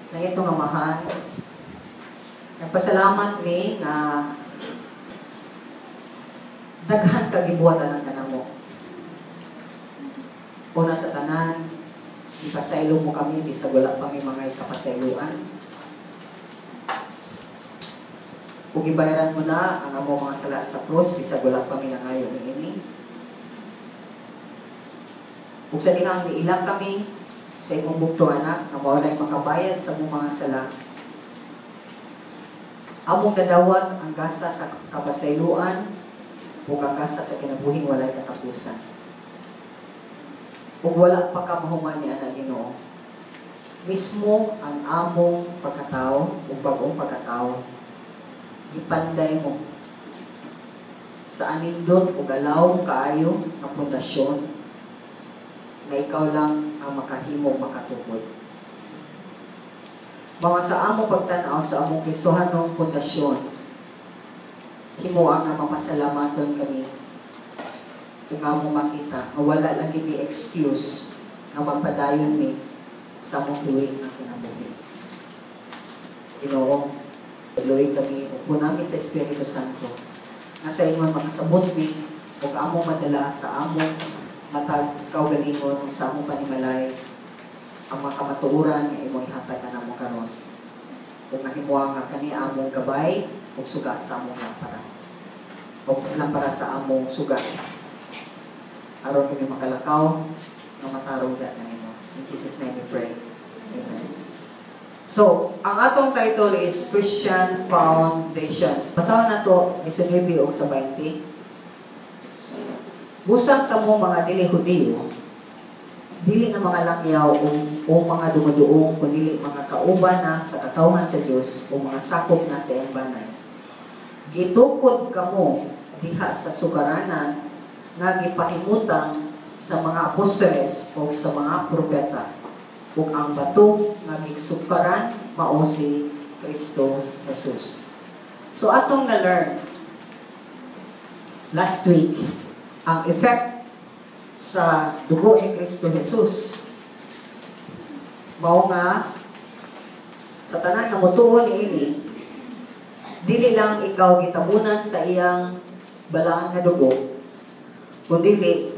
na ito nga mahal. Nagpasalamat mi na daghan kagibuhatan ang kanamo. Una sa tanan, ipasaylo mo kami, bisag wala pa may mga ikapasayluan. Kung ibayaran mo na ang amo mga sala sa krus, bisag wala pa may nangayo ni ini. Kung sa dihang ilang kami sa imong bugto anak, na mawalay makabayad sa mong mga sala, among nadawat ang gasa sa kapasayluan o ang gasa sa kinabuhing walay katapusan. Kung wala pa ka mahuman niya na Ginoo, mismo ang among pagkatao o bagong pagkatao, ipanday mo sa anindot o galaw kaayo na pundasyon na ikaw lang ang makahimong makatukod. Mga sa among pagtanaw sa among Kristohanong pundasyon, himuang nga mapasalamaton kami kung among makita nga wala lang gibi excuse nga magpadayon mi sa among tuwing na kinabuhi. Ginoo, luoy kami upo namin sa Espiritu Santo nga sa imong makasabot mi ug among madala sa among matag kaugalingon sa among panimalay ang makamatuoran nga imong ihatag na namo karon. Kung nahimuang nga kani among gabay ug suga sa among lampara. O lampara sa among suga. Aron kami makalakaw nga matarong na nimo. In Jesus' name we pray. Amen. So, ang atong title is Christian Foundation. Basahan na to ni Sunebi o sa 20. Busang kamo mga dili Hudiyo, dili na mga langyaw o mga dumuduong, kundi mga kauban na sa katawhan sa Dios o mga sakop na sa iyang banay. Gitukod kamo diha sa sugaranan nga gipahimutang sa mga apostoles o sa mga propeta ug ang bato nga gisukaran mao si Kristo Jesus. So atong na-learn last week ang effect sa dugo ni Kristo Jesus. Mao nga sa tanan nga motuon niini, dili lang ikaw gitabunan sa iyang balaan nga dugo, kundi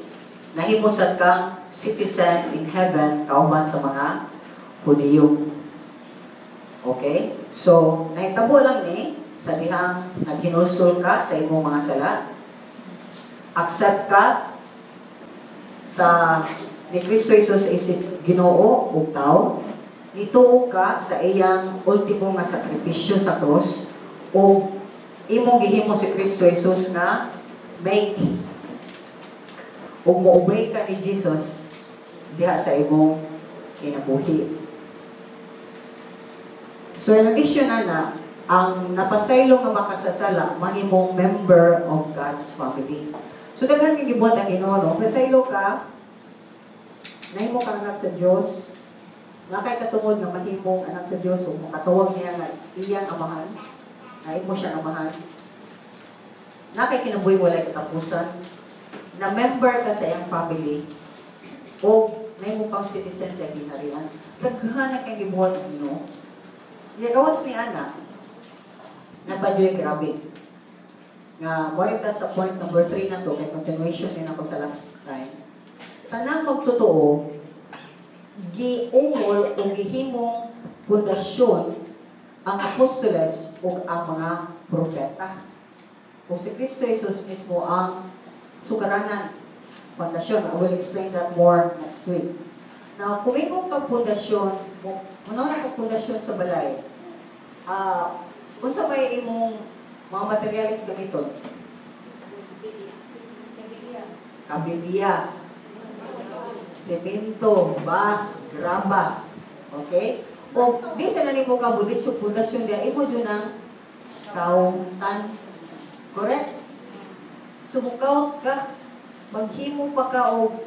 nahimosad kang citizen in heaven kauban sa mga Hudiyo. Okay? So, nahitabo lang ni sa dihang naghinulsol ka sa imong mga sala, accept ka sa ni Kristo Jesus isip Ginoo ug tao, nituo ka sa iyang ultimo nga sakripisyo sa cross o imong gihimo si Kristo Jesus nga make o mo-obey ka ni Jesus diha sa imong kinabuhi. So in addition na ang napasaylo nga makasasala mahimong member of God's family. So daghan kay gibuhat ang Ginoo, no? Pasaylo ka, nahimo ka anak sa Dios, nga kay katungod nga mahimong anak sa Dios ug makatawag niya nga iyang amahan, nahimo siya amahan. Na kay kinabuhi walay katapusan, na member ka sa iyang family o nahimo kang citizen sa ginharian. Daghan kay gibuhat ang Ginoo. Gawas ni ana napadyoy grabe. Nga morita sa point number 3 na to, kay continuation din ako sa last time. Tanang magtotoo, giungol o gihimong pundasyon ang apostoles o ang mga propeta. O si Kristo Jesus mismo ang sukaranan, pundasyon. I will explain that more next week. Now, kung ikong pagpundasyon, muna na pagpundasyon sa balay, kung sa may imong mga materialis gamiton, kabilia, semento, bas, graba, okay? O di sa nanimo kabudit sa pundasyon dia, imo dyan ang kaungtan. Correct? Sumukaw ka, maghimo pa ka o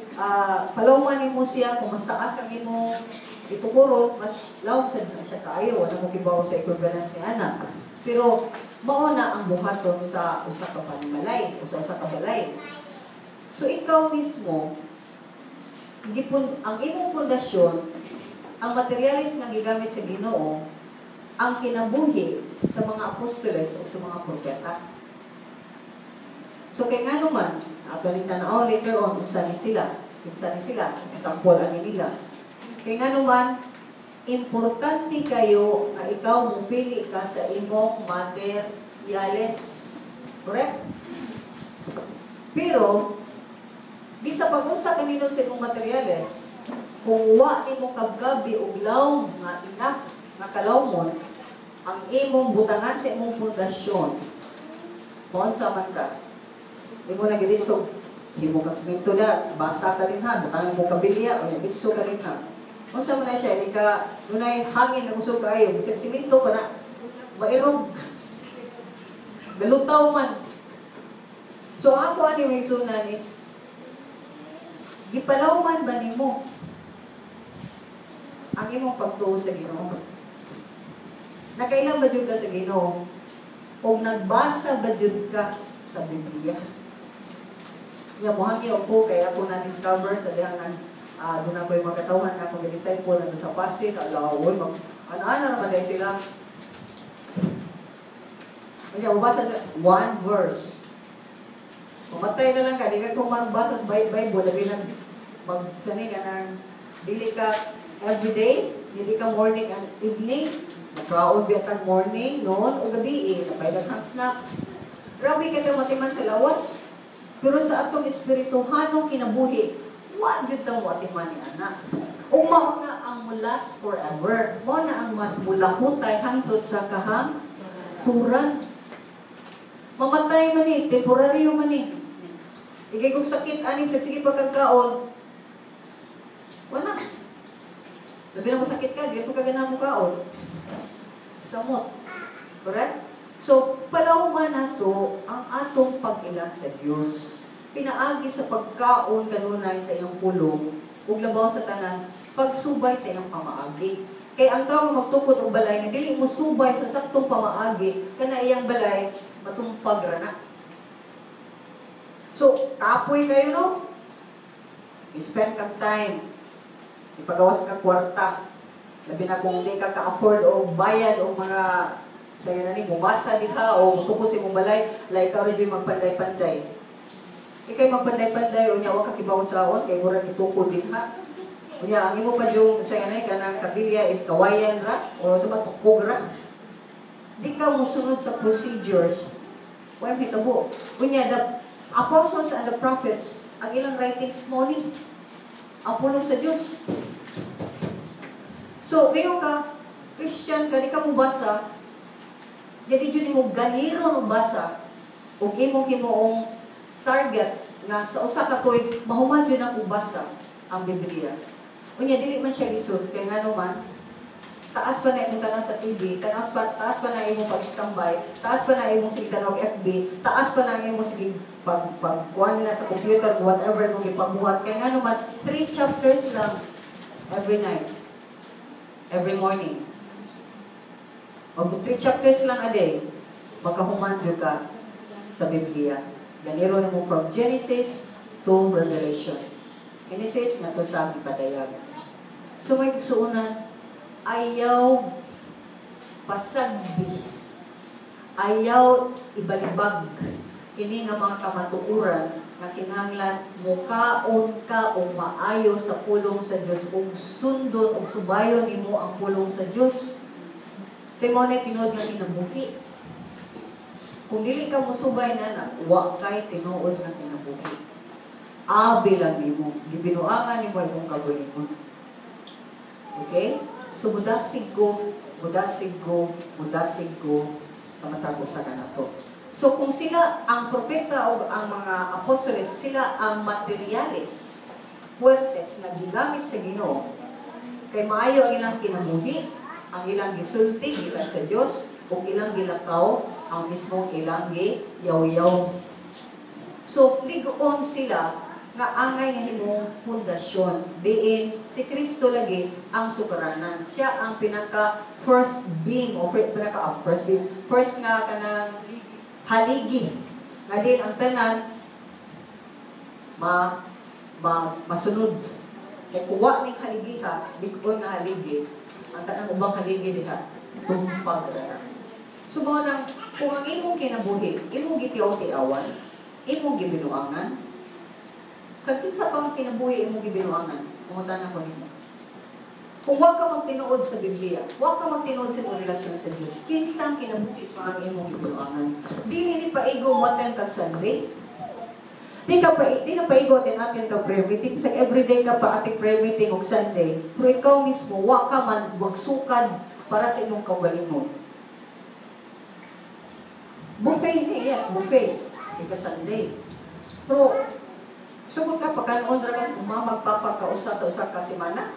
palawman mo siya kung mas taas ang imo itukuro, mas lawag sa siya kaayo, wala mo kibaw sa equivalent ni anak. Pero mauna ang buhaton sa usa ka panimalay o sa usa ka balay. So ikaw mismo, ang imong pundasyon ang materialis nga gigamit sa Ginoo ang kinabuhi sa mga apostoles o sa mga propeta. So kay nga naman, ato ning tanaw later on unsa ni sila, example ani nila. Kay nga naman, importante kayo na ikaw mupili ka sa imong materialis. Correct? Pero bisa pag-unsa kanino sa imong materyales, kung wa nimo kabgabi og lawom nga enough nga kalawmon ang imong butangan sa imong pundasyon, kung sa man ka, di mo nagidisog, di mo kasminto na, basa ka rin ha, butangan mo kabilya, o nagidisog ka rin ha. Kung sa man na siya, di ka, dunay hangin na gusto kayo, bisag siminto pa na, mairog, galutaw man. So ako ano yung sunan is, gipalawman ba nimo ang imong pagtuo sa Ginoo? Nakailan ba jud ka sa Ginoo? O nagbasa ba jud ka sa Biblia? Nga mohangyo ko kaya ako na-discover sa dihang doon ako'y magkatawhan na akong disciple na sa Pasig, alawoy, ano-ano naman dahil sila. Kaya ubasa sa one verse. Pumatay na lang ka, di ka kung manubasa sa Bible, labi na magsanay ka ng dili ka everyday, dili ka morning and evening, makraon biya kang morning, noon, o gabi, napailan kang snacks. Grabe ka ka matiman sa lawas. Pero sa atong espirituhanong kinabuhi, wag yun mo atiman ni anak. Umaw na ang mulas forever. Mo na ang mas mulahutay hangtod sa kahangturan. Mamatay man eh, temporaryo man eh. Igay kong sakit, aning sige pagkagkaon. Wala. Labi na mo sakit ka, di ka ganang mo kaon. Samot. Correct? So, palawman nato ang atong pag-ila sa Diyos. Pinaagi sa pagkaon kanunay sa iyong pulong, ug labaw sa tanan, pagsubay sa iyong pamaagi. Kay ang tao magtukod og balay nga dili mo subay sa saktong pamaagi, kana iyang balay matumpag ra na. So, kapoy kayo no? I-spend kang time. Ipagawas ka kwarta. Labi na kung hindi ka ka-afford o bayad o mga saya na ni bumasa di ka o tukod sa imong balay, like ka rin yung magpanday-panday. Ikay magpanday-panday o niya wag kakibawon sa aon, kay murag itukod din ha. Kunya, ang imo pa yung saya na kanang kabilya is kawayan ra o sa matukog ra. Di ka musunod sa procedures. Well, hitabo. Kunya, the apostles and the prophets, ang ilang writings morning, ang pulong sa Diyos. So, ngayon ka, Christian ka, di ka mubasa, jadi dyan mo ganiro mubasa, o imong himoong target nga sa usa ka toy mahuman dyan ang ubasa ang Biblia. Unya, dili man siya lisod, kaya nga naman, taas pa na imong tanong sa TV, taas pa na imong pag-standby, taas pa na imong sige tanong FB, taas pa na imong sige pagkuhan nila sa computer, whatever mong ipabuhat. Kaya nga naman, 3 chapters lang every night, every morning. O 3 chapters lang a day, makahuman ka sa Biblia. Ganiro na mo from Genesis to Revelation. Genesis nga to sa ipadayag. So may suunan, ayaw pasagdi, ayaw ibalibag, kini nga mga kamatuuran nga kinahanglan mukaon ka o maayo sa pulong sa Dios kung sundon o subayon imo ang pulong sa Dios. Kay mo na tinuod nga kinabuhi. Kung dili ka musubay na wa kay tinuod nga kinabuhi. Abi lang nimo, gibinuangan nimo imong kabuhigon. Okay? So mudasig ko sa matag usa kanato. So kung sila ang propeta o ang mga apostoles, sila ang materialis, puwertes na gigamit sa Ginoo, kay maayo ang ilang kinabuhi, ang ilang gisulti gikan sa Dios, ug ilang gilakaw ang mismong ilang giyaw-yaw. So ligon sila nga angay nga himong pundasyon. Diin si Kristo lagi ang sukaranan. Siya ang pinaka first being o first nga kanang haligi nga din ang tanan masunod. Kaya kuwa ning haligiha, likod nga haligi, ang tanang ubang haligi diha, tumpag na. So mga nang, kung ang imong kinabuhi, imong gitiaw-tiawan, imong gibinuangan, kaya sa pang kinabuhi, imong gibinuangan, pumunta na ko nito. Kung huwag ka magtinuod sa Biblia, huwag ka magtinuod sa imong relasyon sa Diyos, kinsang kinabuhi pa ang imong gibinuangan. Dili ni paigo maten kag Sunday. Di na paigo natin kag prayer meeting. Sa everyday ka pa ating prayer meeting o Sunday, pero ikaw mismo, huwag ka man magsukad para sa imong kaugalingon. Buffet ni, yes, buffet. Ika Sunday. Pero, sugot ka, pagkanoon ragas, magpapakausa sa usa ka semana.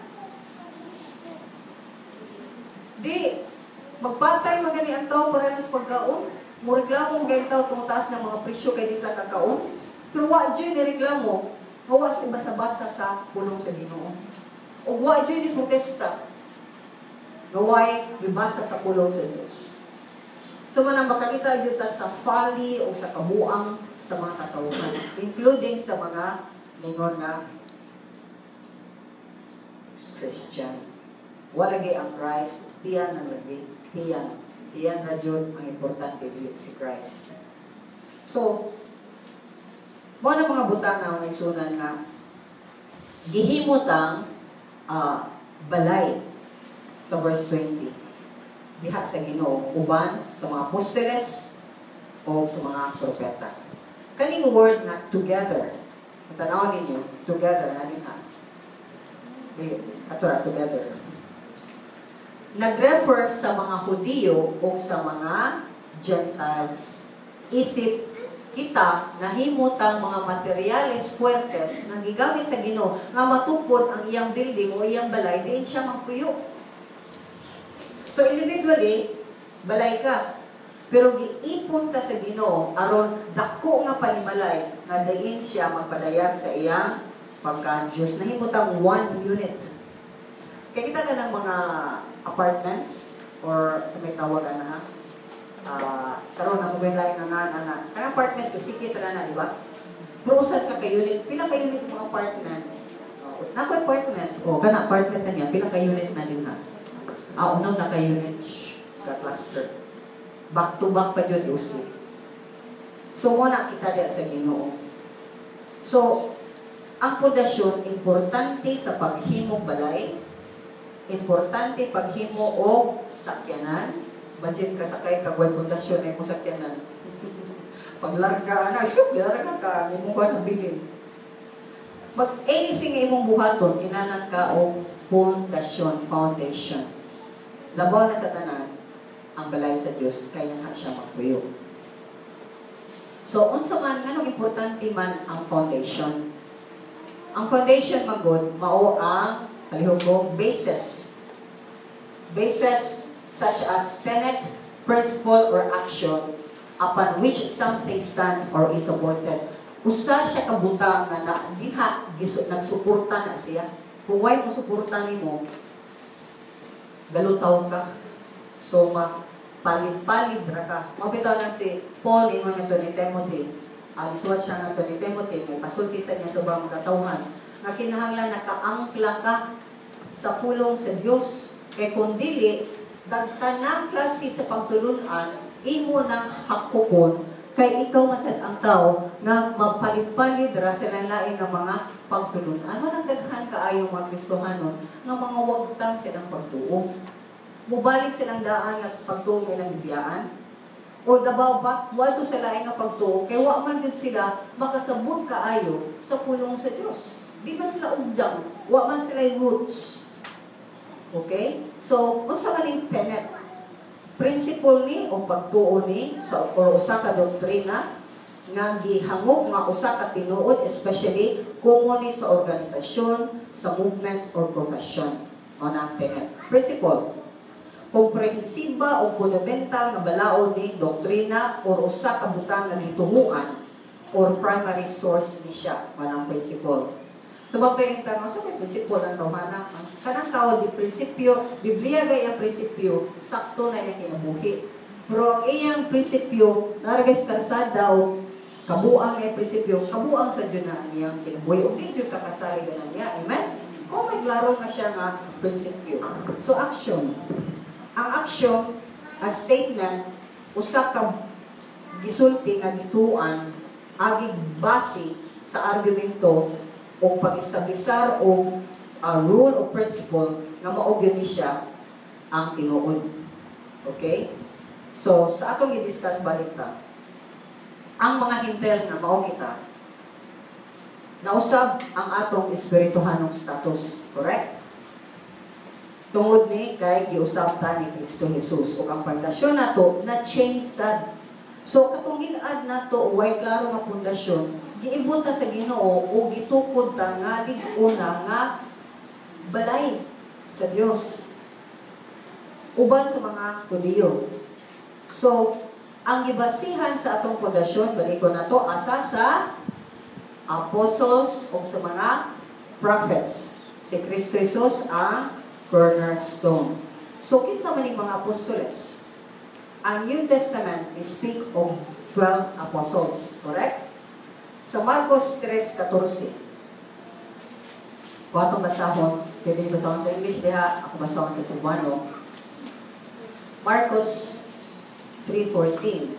Di, magpatay magani ang tao para lang sa pagkaon. Mureklamo mga tao tumutaas ng mga presyo kay di sila kakaon. Pero wa dyan nireklamo, gawas ni basa-basa sa pulong sa Ginoo. O wa dyan ni protesta, gaway libasa sa pulong sa Diyos. So manang makakita dito sa folly o sa kabuang sa mga katauhan, including sa mga ningon nga Christian. Walagi ang Christ, tiyan ang lagi, tiyan. Tiyan na dyan ang importante dito si Christ. So, mo na mga butang na mga isunan nga, gihimot ang balay sa verse 20. Diha sa Ginoo, uban sa mga apostoles o sa mga propeta. Kaning word na together, tanaw ninyo, together, nanin ha? Atura, together. Nag-refer sa mga Hudiyo o sa mga Gentiles. Isip kita nahimutang mga materyales fuertes na gigamit sa Ginoo nga matupod ang iyang building o iyang balay diin siya magpuyo. So individually, balay ka. Pero giipon ka sa Ginoo aron dako nga panimalay nga diin siya magpadayag sa iyang pagka-Diyos. Nahimutang one unit. Kaya kita ka ng mga apartments or sa may tawagan na karon na mobile line na kanang apartments kasi kita na di ba? Process ka kay unit, pila ka unit ng apartment? Nako apartment, kana apartment na niya, pila ka unit na din ha? Unaw na ka unit ka cluster. Back to back pa yun usi. So muna kita diya sa Ginoo. So ang pundasyon importante sa paghimo balay, importante paghimo og sakyanan. Budget ka sakay ka buwan pundasyon ay mo sakyanan. Paglarga na, larga ka, may mong na bilin. But anything nga imong buhaton, kinanan ka og pundasyon, foundation. Labaw na sa tanan ang balay sa Dios kaya na siya magpuyo. So unsa man anong importante man ang foundation? Ang foundation magod mao ang palihugog basis. Basis such as tenet, principle, or action upon which something stands or is supported. Usa siya kabutang na diha nagsuporta na siya. Kung way mo suporta nimo, galutaw ka. So palit-palit ra ka. Mabitaw na si Paul ingon nga ni Timothy. Isuwat siya nga ni Timothy, may pasulti sa niya sa mga katawhan. Na kinahanglan nakaangkla ka sa pulong sa Dios. Kay kung dili, dagtanang klase sa pagtulunan, imo nang hakupon, kay ikaw masad ang tao na mapalit-palit ra sa lain ng mga pagtulunan. Ano nang daghan kaayo mga Kristohanon nga mga wagtang silang pagtuo? Mubalik silang daan nga pagtuo ng bibiyaan? O dabaw ba, wato sa lain nga pagtuo, kay wa man din sila makasabot kaayo sa pulong sa Dios. Di ba sila ugdang? Wa man sila roots. Okay? So, unsa man yung tenet? Principle ni o pagtuo ni sa o usa ka doktrina nga gihangop nga usa ka tinuod, especially kung ni sa organisasyon, sa movement or profession. O na tenet. Principle. Komprehensiba o fundamental nga balaod ni doktrina o usa ka butang nga gitunguan or primary source ni siya. Manang principle. Tumapay yung tanong, sa may prinsipyo ng tawhana? Kanang tao, di prinsipyo, Biblia gay ang prinsipyo, sakto na yung kinabuhi. Pero ang iyang prinsipyo, naragay sa kalsada o kabuang yung prinsipyo, kabuang sa dyan na niyang kinabuhi. O di dyan kakasali ka na niya. Amen? O may klaro na siya nga prinsipyo. So action. Ang action, a statement, usa ka gisulti nga gituan, agig base sa argumento o pag-establisar o rule o principle nga mao gyud ni siya ang tinuod. Okay? So, sa atong i-discuss balik ta, ang mga hintel nga mao kita, nausab ang atong espirituhanong status. Correct? Tungod ni kay giusab ta ni Kristo Jesus ug ang pundasyon nato na change sad. So katong gilad nato way klaro nga pundasyon, giibot ta sa Ginoo o gitukod ta nga lig-una nga balay sa Dios uban sa mga Hudiyo. So ang gibasihan sa atong pundasyon balikon nato asa sa apostles o sa mga prophets. Si Kristo Jesus ang cornerstone. So, kinsa man yung mga apostoles? Ang New Testament speak of 12 apostles. Correct? Sa Marcos 3:14. Kung atong basahon, pwede basahon sa English diha, ako basahon sa Cebuano. Marcos 3:14.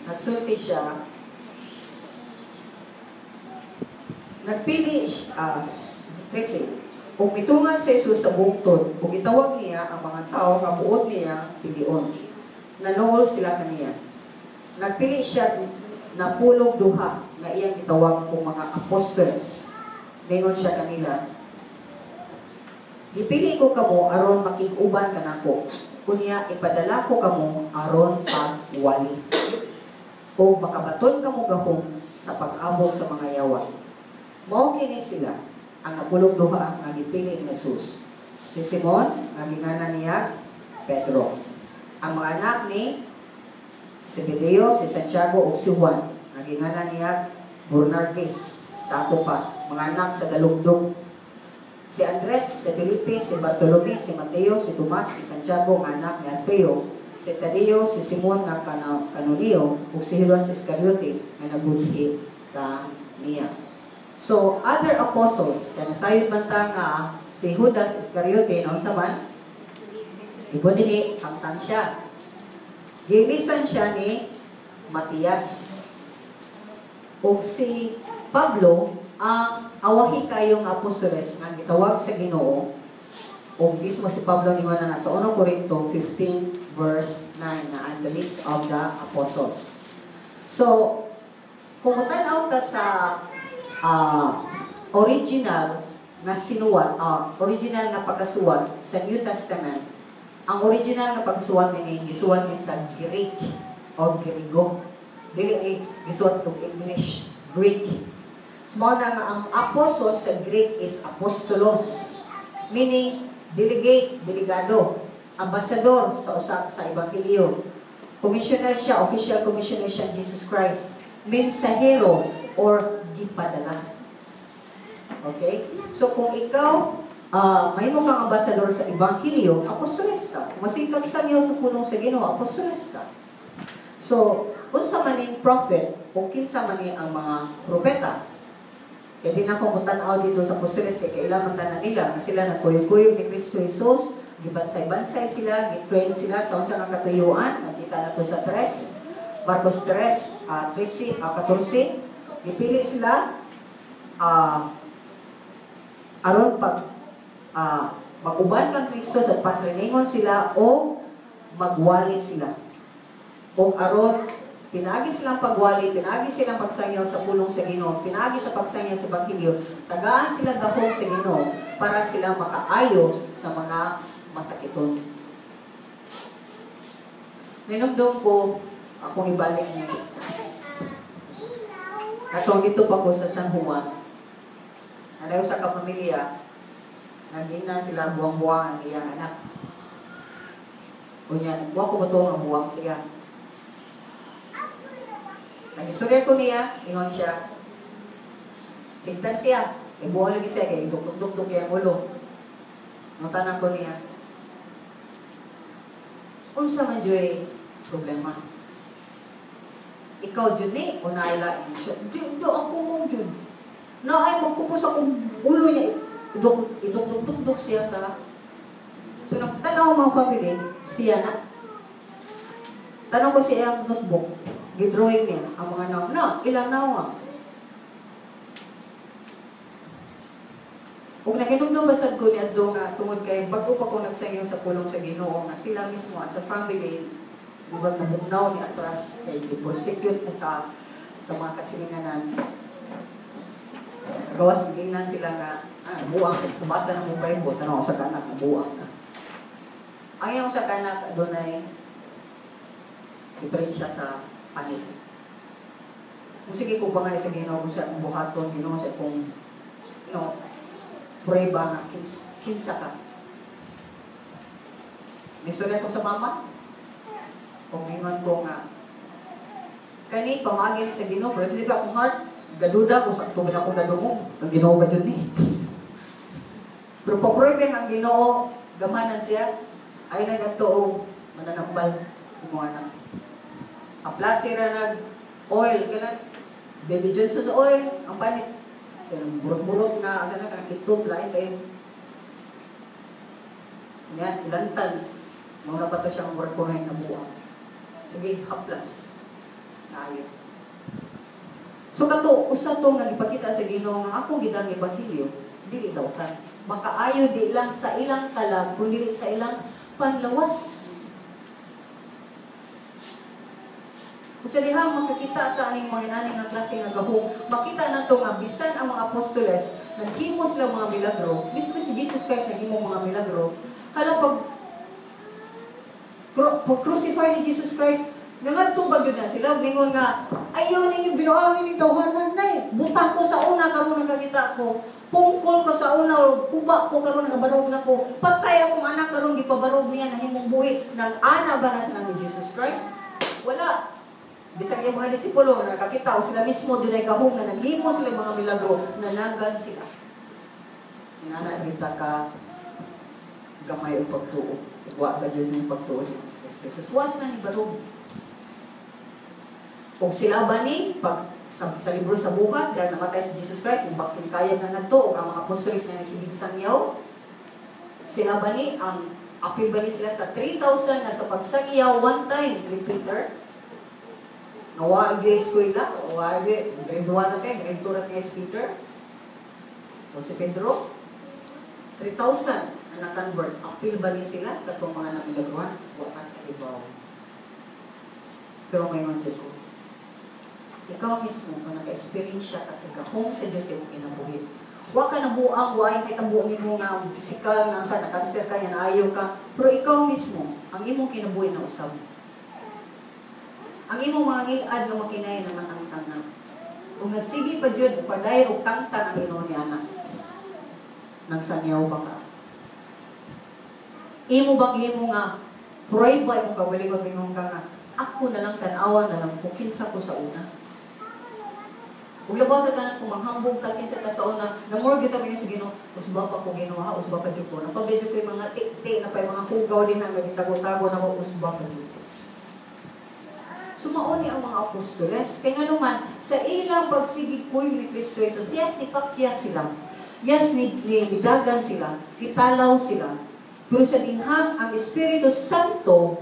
Nagsulti siya, nagpili siya, kung mitungan sa Jesus sa bungtod, kung itawag niya ang mga tao nga buod niya pilion, nanol sila kaniya. Nagpili siya na pulong duha na iyang itawag kung mga apostoles. Mingon siya kanila, gipili ko kamo aron makig-uban kanako, kunya ipadala ko kamo aron pagwali. O makabaton ka mo gahong sa pag-abot sa mga yawa. Mao kini sila ang napulog duha nga gipili ni Jesus. Si Simon, nga ginganan niya Pedro. Ang mga anak ni Zebedeo, si Santiago ug si Juan, nga ginganan niya Boanerges sa ato pa, mga anak sa dalugdog. Si Andres, si Felipe, si Bartolome, si Mateo, si Tomas, si Santiago, nga anak ni Alfeo, si Tadeo, si Simon nga kanunio, ug si Judas Iscariote nga nagbuhi ka niya. So, other apostles, kaya nasayod man ta nga si Judas Iscariote, na unsa man? Ibunihi, hamtan siya. Gilisan siya ni Matias. Ug si Pablo, ang awahi kayong apostoles nga gitawag sa Ginoo, o mismo si Pablo ni na sa 1 Corinto 15 verse 9 na ang the list of the apostles. So, kung tanaw ta sa original na sinuwat, original na pagkasuwat sa New Testament, ang original na pagkasuwat ni gisuwat ni sa Greek o Griego. Dili ni gisuwat to English, Greek. Small na nga ang apostles sa Greek is apostolos, meaning delegate, delegado, ambassador sa usak sa ebanghelyo. Commissioner siya, official commissioner siya Jesus Christ. Mensahero or gipadala. Okay? So kung ikaw may mo kang ambassador sa ebanghelyo, apostoles ka. Masikag sa iyo sa punong sa Ginoo, apostoles ka. So, unsa man ning prophet, o kinsa man ang mga propeta, kaya din ako mutanaw dito sa apostoles, kaya kailangan tanan nila na sila nagkuyog-kuyog ni Kristo Jesus, gibansay-bansay sila, gitrain sila sa unsa nga katuyuan, nakita na to sa Marcos 3, 14, gipili sila, aron pag mag-uban kang Kristo sa patriningon sila o magwali sila. O aron pinagi silang pagwali, pinagi silang pagsangyaw sa pulong sa Ginoo, pinagi sa pagsangyaw sa Ebanghelyo, tagaan sila gahong sa Ginoo para sila makaayo sa mga masakiton. Ninumdum ko, akong ibalik ni atong dito pa ko sa San Juan. Anayo sa kapamilya, nagina sila buwang-buwang ang iyang anak. Kunyan, buwang ko ba ito ang buwang siya? Nag-istorya ko niya, ingon siya. Ligtan siya. May buwang lagi siya, kaya duk-duk-duk yung ulo. Nutanan ko niya. Unsa man dyo'y problema. ikaw dyan o nailain siya. Do ang kumong dyan. Na ay magkupos akong ulo niya. Idok-dok siya sa... So, nagtanaw mga family, siya na. Tanong ko siya ang notebook. Gidrawing niya ang mga naw. Na, ilang nawa. Kung naginumdum basad ko niya doon nga tungod kay bago pa ko nagsangyaw sa pulong sa Ginoo nga sila mismo at sa family lugar na bugnaw ni atras kay i-prosecute na sa mga kasilinganan. Gawas bigyan sila nga buang sa basa ng mobile mo tanaw sa kanak na buang na. Ang iyong sa kanak doon ay diferensya sa panit. Kung sige ko ba nga sa Ginoo kung sa buhaton Ginoo sa kung prueba na kinsa ka. Nisulat ko sa mama. Kung ingon ko nga, kani pamagil sa Ginoo, pero kasi akong heart, gaduda ko sa tubig akong gadungog. Ang Ginoo ba dyan eh? Pero pag-pruebing ang Ginoo, gamanan siya, ay nagatuog, mananambal, kumuha na. Aplasira nag-oil, kaya Baby Johnson sa oil, ang panit. Burot-burot na, kitog, lain kayo. Yan, ilantan. Mga pa ito siyang burot-burot na buwang. Sige, haplas. Naayon. So kato, usa to nga ipakita sa Ginoo nga akong gidang ebanghelyo, dili daw ka. Makaayo di lang sa ilang kalag, kundi sa ilang panlawas. Kung sa lihang makakita ta aning mga inaning nga klase nga gahong, makita na to nga bisan ang mga apostoles naghimo sila mga milagro, mismo si Jesus Christ naghimo mga milagro. Hala pag-crucify ni Jesus Christ, nangadtubag yun na sila, ningon nga, ayaw ninyo binuangin ni tawanan na eh. Butang ko sa una, karon nakakita ko. Pungkol ko sa una, o kuba ko, karon nakabarog na ko. Patay akong anak, karon gipabarog niya na himong buhi. Nang ana ba na sila ni Jesus Christ? Wala. Bisag yung mga disipulo, nakakita o sila mismo doon ay gahong na naghimo sila mga milagro, nanagan sila. Nananagita ka, gamay o pagtuo. Wa ka Diyos ng pagtuon. Jesus, was na ni barog. Kung sila ba ni, pag sa libro sa buhat, dahil namatay si Jesus Christ, kung bakit kaya na nagto, ang mga apostolis na nagsibig sangyaw, sila ba ni, ang apil ba ni sila sa 3,000 na sa pagsangyaw, one time, ni Peter, nawaag yung eskwela, nawaag yung grade 1 na kayo, grade 2 na kayo si Peter, o si Pedro, 3,000 na convert, apil ba ni sila katong mga namilagruhan? Wakat kaibaw. Pero ngayon dito, ikaw mismo, kung naka-experience siya kasi gahong sa Diyos yung kinabuhi. Huwag ka nabuang, huwag ay kitabuhin mo na physical, na sa na-cancer ka, yan, ayaw ka. Pero ikaw mismo, ang imong kinabuhi na usab. Ang imong mga ngilad na makinay na matangtang na. Kung nagsigi pa dyan, paday o tangtang ang ino ni anak. Nang sanyaw ba ka? Imo bang imo nga, pray ba imo kagalingon mingon ka nga, ako na lang tanawan na lang kung kinsa ko sa una. Kung labaw sa tanan kung manghambog ta kinsa ta sa una, na more gyud kami sa Ginoo, usba pa ko Ginoo ha, usba pa jud ko. Napabidyo ko yung mga tiktik na pa yung mga hugaw din ang nagitago-tago na ko usba pa jud. Sumaon ni ang mga apostoles, kaya nga naman, sa ilang pagsigikoy ni Kristo Jesus, yes, ipakya sila. Yes, nidagan sila, kitalaw sila. Pero sa dihang ang Espiritu Santo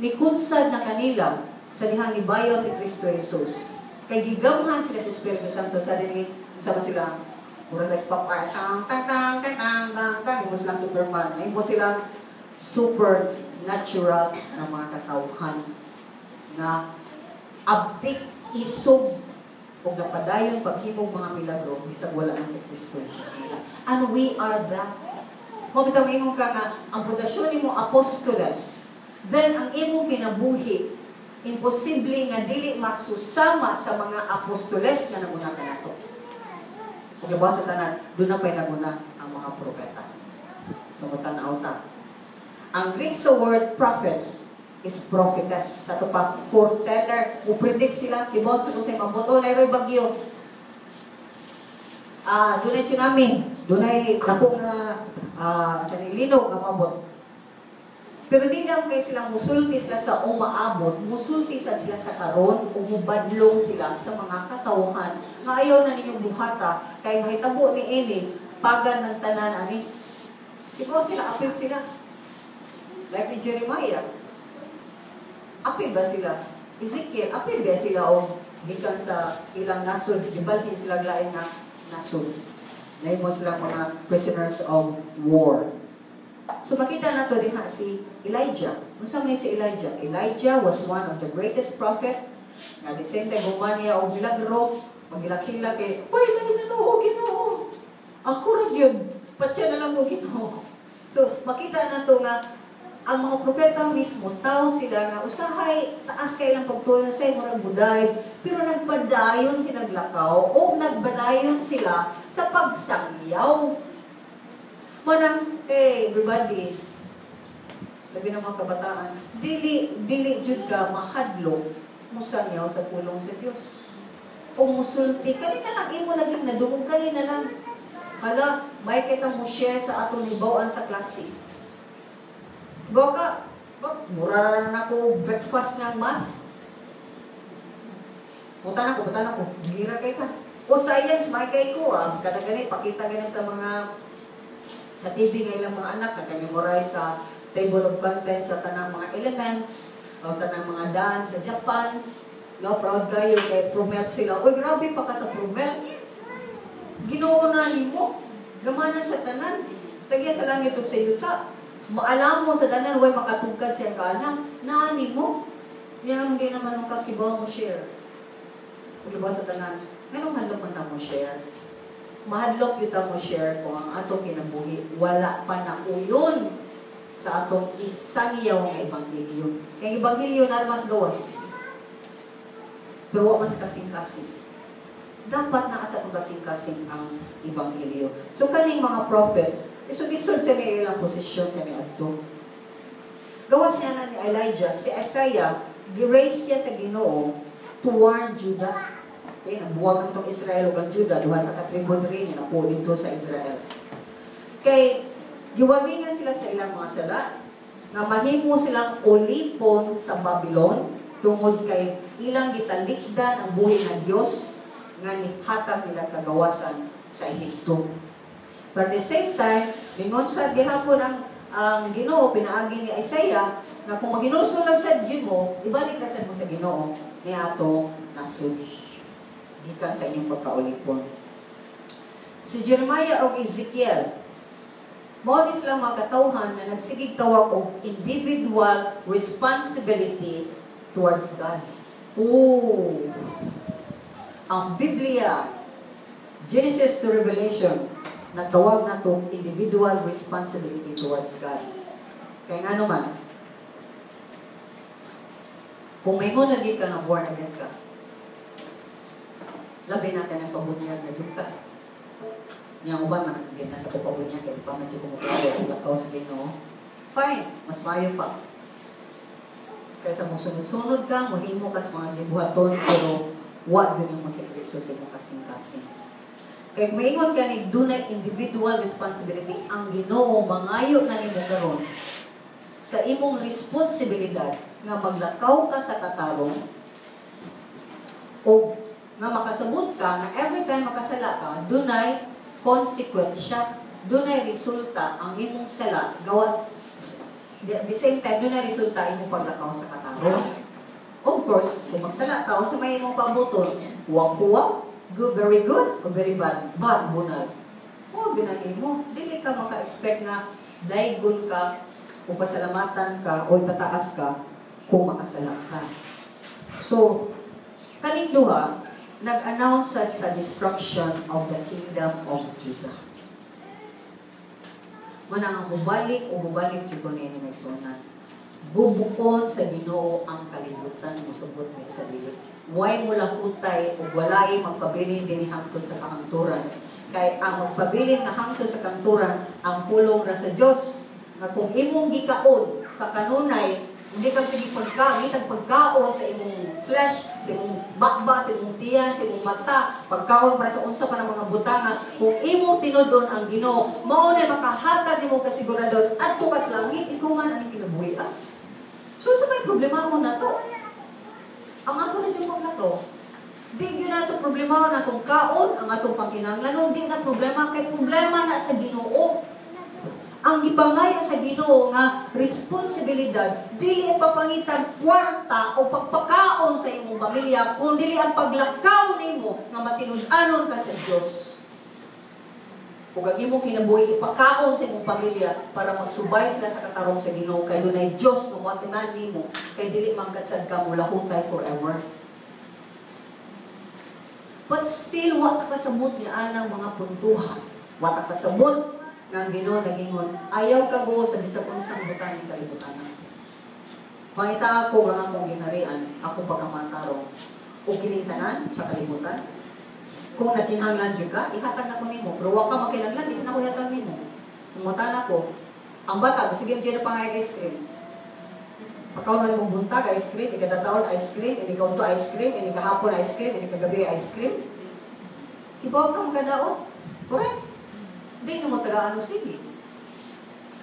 ni kunsad na kanila sa dihang ibayaw si Kristo Jesus. Kay gigamhan sila sa Espiritu Santo sa dihang sama sila mura sa papay imo silang Superman, imo silang supernatural na mga katawhan na abtik isog kung napadayon paghimog mga milagro bisag wala na si Kristo Jesus. And we are that. Mabitaw mo ka nga, ang pundasyon ni mo apostoles, then ang imong kinabuhi, imposible nga dili masusama sa mga apostoles na naguna ka nato. Kung iba sa tanan, doon na pa'y naguna ang mga propeta. So, matanaw ta. Ang Greek sa word prophets is prophetess. Sa ito pa, foreteller, upredict sila, kibos kung sa'yo, mabuto na iro'y bagyo. Doon ay tsunami, doon ay nakong sa nilinog na mabot. Pero di lang kay silang musulti sila sa umaabot, musulti sila sa karon, umubadlong sila sa mga katawhan. Nga ayaw na ninyong buhata, kay mahitabo ni Eli, pagan ng tanan ani. Ikaw sila, apil sila. Like ni Jeremiah. Apil ba sila? Ezekiel, apil ba sila o gikan sa ilang nasod, gibalhin sila lain na nasod. Naimo sila mga prisoners of war. So makita na to din si Elijah. Unsa man si Elijah? Elijah was one of the greatest prophet. Nga the same time humaniya og milagro, magilakila kay, "Oy, lain na no, Ginoo. Ako ra gyud. Patya na lang ko Ginoo." So makita na to nga ang mga propeta mismo tao sila nga usahay taas kay lang pagtuon sa murag buday, pero nagpadayon sila naglakaw o nagbadayon sila sa pagsangyaw. Manang, hey, everybody, labi ng mga kabataan, dili jud ka mahadlok musangyaw sa pulong sa Dios. O musulti, kanina lang imo naging nadungog, kanina lang. Hala, may kitang mo share sa atong ibawaan sa klase. Baka, mura na ako breakfast ng math. Punta na ko. Gira kay ka. O science, may kay ko. Kada ganit, pakita ganit sa mga sa TV ngayon mga anak, nag-memorize sa table of contents sa tanang mga elements, o sa tanang mga dance sa Japan. No, proud kayo kay Promel sila. Uy, grabe pa ka sa Promel. Ginoo na nimo. Gamanan sa tanan. Tagya sa langit ug sa yuta. Maalam mo sa tanan, way makatugkad siya ka alam. Naani mo. Yan hindi naman ang kakibaw mo share. Diba sa tanan? Ganong handok man na mo share. Mahadlok yuta mo share kung ang atong kinabuhi wala pa na uyon sa atong isangyaw nga ebanghelyo. Kaya ebanghelyo na mas gawas. Pero wa mas kasing-kasing. Dapat na sa atong kasing-kasing ang ebanghelyo. So kaning mga prophets, isod-isod sa may ilang posisyon kami adto. Gawas niya na ni Elijah, si Isaiah, gi-raise siya sa Ginoo to warn Judah. Okay, nabuwag ng Israel o ang Judah, duha sa katribon rin niya na po dito sa Israel. Kay, giwamingan sila sa ilang mga sala, nga mahimo silang ulipon sa Babylon, tungod kay ilang gitalikdan ang buhay ng Diyos, nga nihatag nila kagawasan sa Ehipto. But at the same time, mingon sa gihapon ang Ginoo, pinaagi ni Isaiah, nga kung maginusulag sa Diyo mo, ibalik ka sa mo sa Ginoo, ni atong nasud. Gikan sa inyong pagkaulipon. Si Jeremiah o Ezekiel, mao ni sila mga katawhan na nagsigig tawag og individual responsibility towards God. Oh, ang Biblia, Genesis to Revelation, nagtawag na itong individual responsibility towards God. Kaya nga naman, kung may mo naging ka na born again ka, labi natin ang pabunyag na dugta. Niyang uban, managigit na sa pabunyag, kaya pa medyo kumukuha, lakaw sa Ginoo. Fine, mas mayo pa. Kaysa mo sunod-sunod ka, mahimo ka sa mga gibuhaton, pero wa din mo si Kristo sa imong kasing-kasing. Kaya maingon ka ni dunay individual responsibility, ang Ginoo mangayo na nimo karon sa imong responsibilidad nga maglakaw ka sa katarong o nga makasabot ka na every time makasala ka, dunay konsekwensya, dunay resulta ang imong sala gawa the same time dunay resulta imong paglakaw sa katarong. Of course, kung magsala ka, sa may imong pabuton, huwag-huwag, good, very good, o very bad, bad, bunal. O, binagay mo. Dili ka maka-expect na daigon ka, o pasalamatan ka, o itataas ka, kung makasala ka. So, kaning duha, nag-announce sa destruction of the kingdom of Judah. Manang mubalik o mubalik yung kunin ni Magsunan. Bubukon sa Ginoo ang kalibutan mo subot mo sa dili. Way mo lang utay o walay magpabilin din hangtod sa kahangturan. Kay ang magpabilin nga hangtod sa kahangturan ang pulong ra sa Dios. Nga kung imong gikaon sa kanunay Hindi kang sige pagkaon sa imong flesh, sa imong bakba, sa imong tiyan, sa imong mata, pagkaon para sa unsa pa ng mga butanga. Kung imo tinudon ang Ginoo, mao na makahatag nimo kasiguradon adto ka sa langit, ikaw man ang kinabuhi. So sa may problema mo na to. Ang ato na yung na to. Di yun na ito problema na itong kaon, ang atong pangkinahanglanon, di na problema kay problema na sa Ginoo. Ang ipangayo sa Ginoo nga responsibilidad dili papangitag kwarta o pagpakaon sa imong pamilya kundi ang paglakaw nimo nga matinud-anon ka sa Dios. Kung ang imong kinabuhi ipakaon sa imong pamilya para magsubay sila sa katarong sa Ginoo kay dunay Dios nga moatiman nimo kay dili man kasad ka mulahutay forever. But still wa ta kasabot ni anang mga puntuhan. Wa ta kasabot nga Ginoo nagingon, ayaw ka go sa bisag unsang butang ng kalibutan. Mangita ako nga akong ginharian, ako pagkamantarong, o kinintanan sa kalibutan. Kung nakinahanglan dyan ka, ihatag na ko nimo. Pero wag ka makinahanglan, di na ko ihatag nimo. Umutan ako, ang bata, sige dyan na pang ice cream. Pagkaw na mong buntag, ice cream, ikadataon ice cream, inikawto ice cream, inikahapon ice cream, inikagabi ice cream. Ibaw ka magkadaon. Correct? Hindi na mo tagaan mo sige.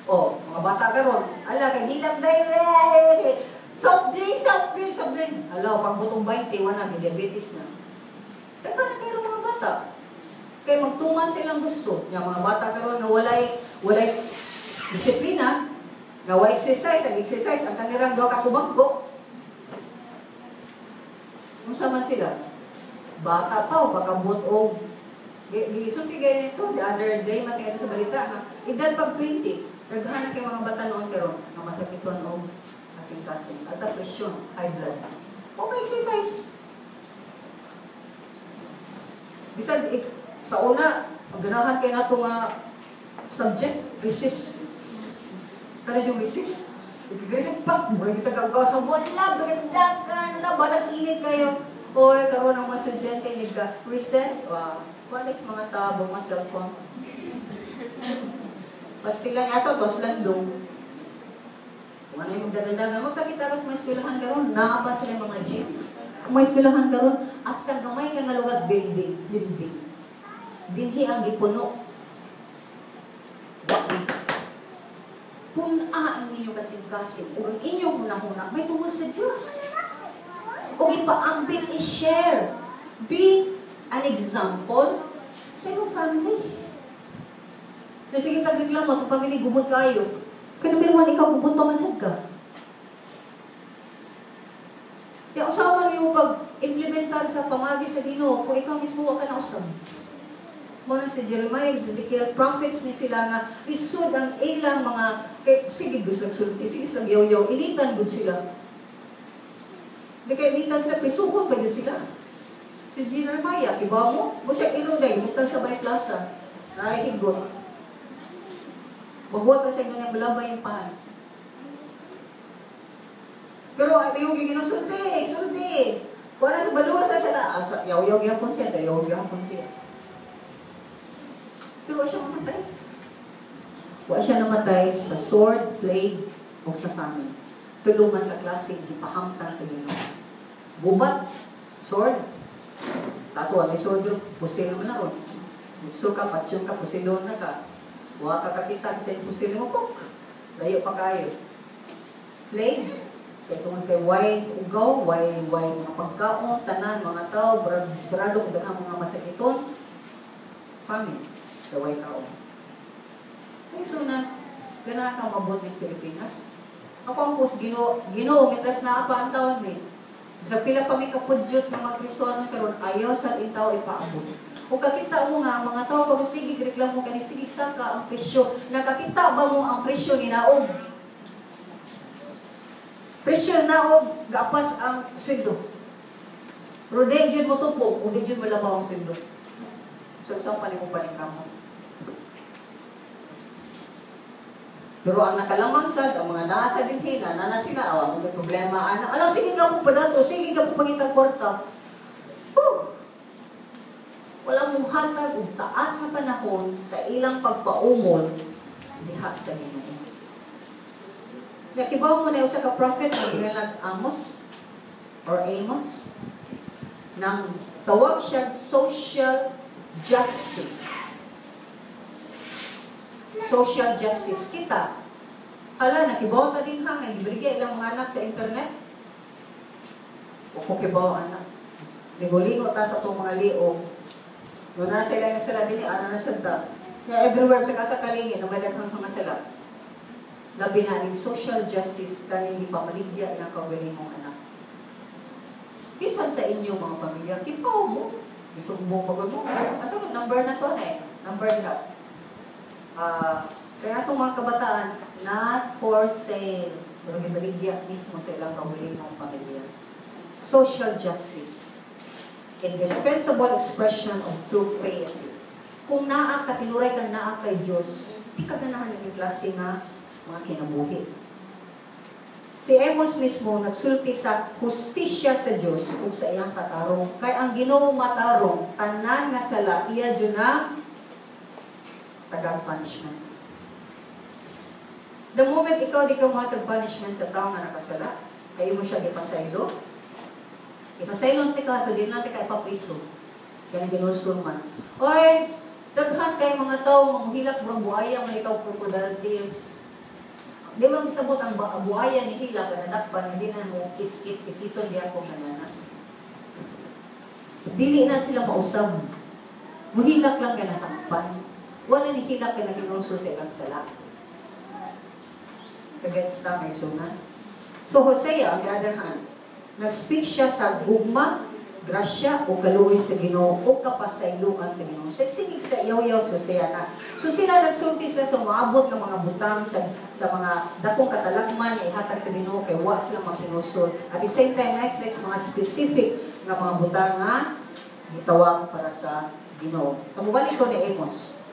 O, mga bata karon, ala, kagilang dahil, soft drink, soft drink, soft drink. Ala, pag butong 20, wala, may diabetes na. Kaya na kayo mga bata? Kaya magtuman silang gusto. Yung mga bata karon na walay disiplina, na walay exercise, ang kanirang daw kakumaggo. Kung man sila? Bata pa o baka butog. Gisulti ganito, the other day, matingin sa balita, edad pag 20, naghahanap kayo mga bata noon karon na masakiton o kasing-kasing, at presyon, high blood. Okay, exercise. Bisan, sa una, ang ganahan kayo na itong subject, resist. Sana yung resist? Ikigresist pa, mula kita gagawa sa wala, bagadagan na, balang init kayo. Oy, karoon ng mga sadyente, nagka-recess, walis mga tabong mga cellphone. Pastilan ato, tos landong. Kung ano yung magdagandagan, magkakita ka sa mga eskwelahan karon, naapa sila mga gyms. Ang mga eskwelahan karon, hasta gamay ka nga lugar, building. Dinhi ang gipuno. Punaan ninyo kasing-kasing, kung inyong hunahuna, may tungkol sa Diyos. O ipaambit, i-share. Be an example sa iyong family. Kasi kita reklamo, kung family gubot kayo, kaya naman ikaw gubot pamansad ka. Kaya usapan niyo pag-implementar sa pamagi sa Ginoo, kung ikaw mismo wag ka na usap. Muna si Jeremiah, si Ezekiel, prophets ni sila nga, isod ang ilang mga, sige gusto nagsulti, sige silang yaw-yaw, initan good sila. Hindi kaya initan sila, prisuhon ba yun sila? Si Jeremiah, iba mo siya iruday, butang sa Bay Plaza, narihigot. Magbuhat ka siya doon yung balabay yung pahan. Pero ay yung sulti. Kung ano sa baluwas na siya yaw-yaw gihapon siya, sa yaw-yaw gihapon siya. Pero wala siya namatay. Wala siya namatay sa sword, plague, o sa famine. Tulungan ka klaseng gipahamtang sa Ginoo. Gubat, sword, tato, may sword yung pusil mo na ron. Gusto ka, patsyon ka, pusilon na ka. Huwag ka kakita sa yung pusil mo, pok. Layo pa kayo. Plague, kaya tungkol kay wine ugaw, wine mga pagkaon, tanan, mga tao, desperado, kung mga masakiton. Famine, sa wine kaon. Kaya so na, gana kang mabot ng Pilipinas. Ako ang pus, Ginoo, mitras na apa ang taon ni. Sa pila pa may kapudyot ng mga Kristoano karon ayaw sa intaw ipaabot. Kung kakita mo nga, mga tao, kung sige, reklamo ka, sige, saka ang presyo. Nakakita ba mo ang presyo ni Naog? Presyo Naog, gapas ang sweldo. Pero di yun mo tupo, kung di yun malabaw ang sweldo. Saan pa ni mo pa rin kamo? Pero ang nakalamang sad, ang mga nasa din hina, na sila, may problema, anak. Alam, sige ka po pa dato, sige ka po pangitang kwarta. Walang muhatag o taas na panahon sa ilang pagpaumol diha sa Ginoo. Nakibaw mo na usa ka prophet na ginalag Amos or Amos nang tawag siya social justice. Social justice kita. Hala, nakibaw ta din ha, nga librige ilang mga anak sa internet. O kung kibaw anak. Ligo-ligo ta sa itong mga liog. Doon na sila yung sila din, ano na sanda. Nga everywhere sa kasa kalingin, na madaghang mga sila. Labi na ng social justice kaning di pamaligya ng kagaling mong anak. Bisan sa inyo mga pamilya, kipaw mo. Isumbong magod mo. Aso, number na to na eh. Number na. Kaya itong mga kabataan, not for sale. Pero gibaligya mismo sa ilang kagaling mong pamilya. Social justice. Indispensable expression of true piety. Kung naa ka, tinuray kang naa kay Diyos, di ka ganahan ng klase nga mga kinabuhi. Si Amos mismo nagsulti sa hustisya sa Diyos kung sa iyang katarong. Kaya ang Ginoo matarong, tanan nga sala, iya dyan na tagang punishment. The moment ikaw di ka matag punishment sa tao nga nakasala, kayo mo siya ipasaylo. Ipasaylon ti ka, ito din natin ka ipapriso. Kaya ginusulman. Oy, daghan kay mga tao, manghilak murang buhaya, mga ikaw crocodile tears. Di mo isabot ang buhaya ni Hila, pananakpan, hindi na mo kit-kit-kititon di ako kanana. Dili na sila mausap. Muhilak lang ka nasakpan. Wala ni Hila ka naginuso sa ilang sala. Kagets ka may sunan. So Hosea, ang gadahan, nag-speak siya sa gugma, grasya o kaluoy sa Ginoo o kapasayloan sa Ginoo. Sigsingig sa iyaw-iyaw sa Hosea na. So sila nagsulti sila sa maabot ng mga butang sa mga dakong katalagman na ihatag sa Ginoo kay wa sila makinusol. At the same time, nice mga specific nga mga butang nga gitawag para sa Ginoo. Sa mubalik ko ni Amos.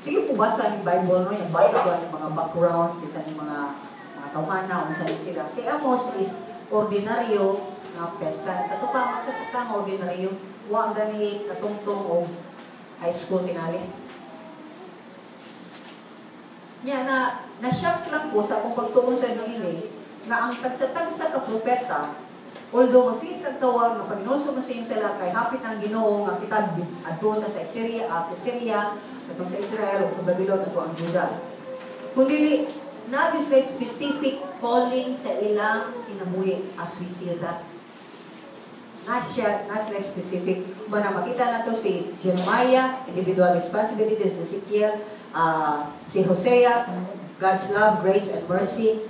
Sige po basa ng Bible, no? Yung basa ko ng mga background, isa ng mga tawhana, kung saan sila. Si Amos is ordinaryo na peasant. Ito pa, magsasakang ordinaryo. Huwag gani katungtong o high school tinali. Yan na-shock lang po sa akong pagtuon sa inyo na ang tagsa-tagsa ka propeta, although masis nagtawag na pag-inulso masin sila kay hapit ng Ginoo nga kita adto na sa Syria, sa Israel o sa Babylon ato ang Juda. Kundi na this very specific calling sa ilang kinabuhi as we see that. Nasya specific. Mana makita na to si Jeremiah, individual responsibility, si Ezekiel, si Hosea, God's love, grace, and mercy.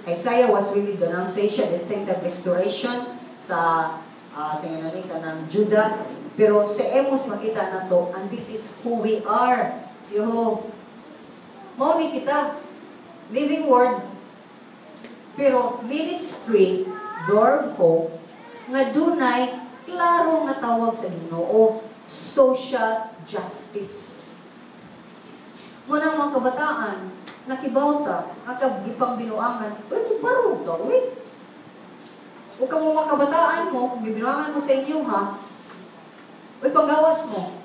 Isaiah was really denunciation and same time restoration sa nanita ng Judah. Pero si Amos makita na to, and this is who we are. Mao ni kita, living word, pero ministry, door hope, nga dunay klaro nga tawag sa Ginoo, social justice. Muna mga kabataan, nakibaw ta, gipang binuangan, pwede parong to, eh. O ka mo mga kabataan mo, kung bibinuangan mo sa inyo ha, panggawas mo.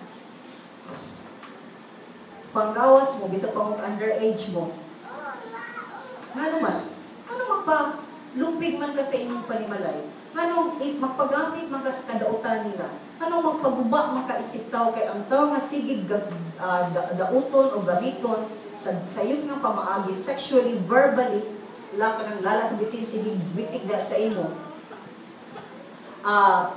Panggawas mo, bisa pang underage mo. Nga naman, ano magpa-lumpig man ka sa inyong panimalay? Ano magpagamit man ka sa kadautan nila? Ano magpaguba man ka isip tao kay ang tao nga sigig dauton o gamiton sa sayop nga pamaagi, sexually, verbally, lang ka ng lalas bitin sigig bitik da sa imo.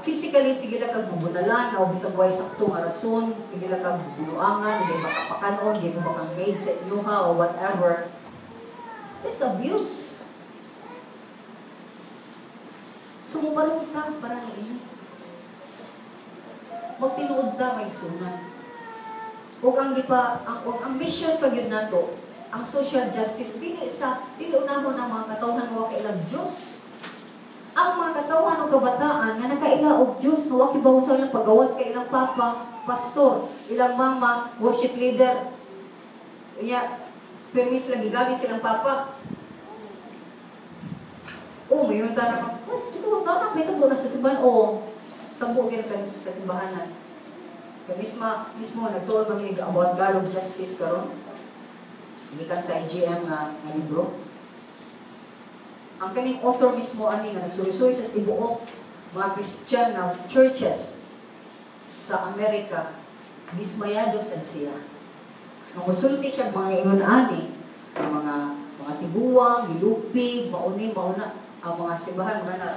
Physically, sige lang kag mabunalan, o bisang buhay sakto nga rason, sige lang kag binuangan, hindi makapakanon, hindi mo makang maid sa inyo ha, o whatever. It's abuse. Sumubalong ka para na inyo. Magtinuod ka, may sunan. Ang mission pag yun na to, ang social justice, dili unahon ang mga katawhan nga kailang Diyos. Ang mga katawan o kabataan na nakaila og Diyos, na wakibaw sa ilang pagawas kay ilang papa, pastor, ilang mama, worship leader. Kaya, permis lang gigamit silang papa. May yung tanong, may tabo na sa simbahan. Tabo yun sa simbahanan. Kaya mismo nagtuon mamig about God of justice karon. Gikan sa IGM nga libro. Ang kaning author mismo ani nga nagsuri-suri sa tibuok mga Christian na churches sa Amerika, dismayado sa siya. Nung musulti siya mga ingon ani, ang mga tiguang, gilupig, mauna ang mga simbahan mga na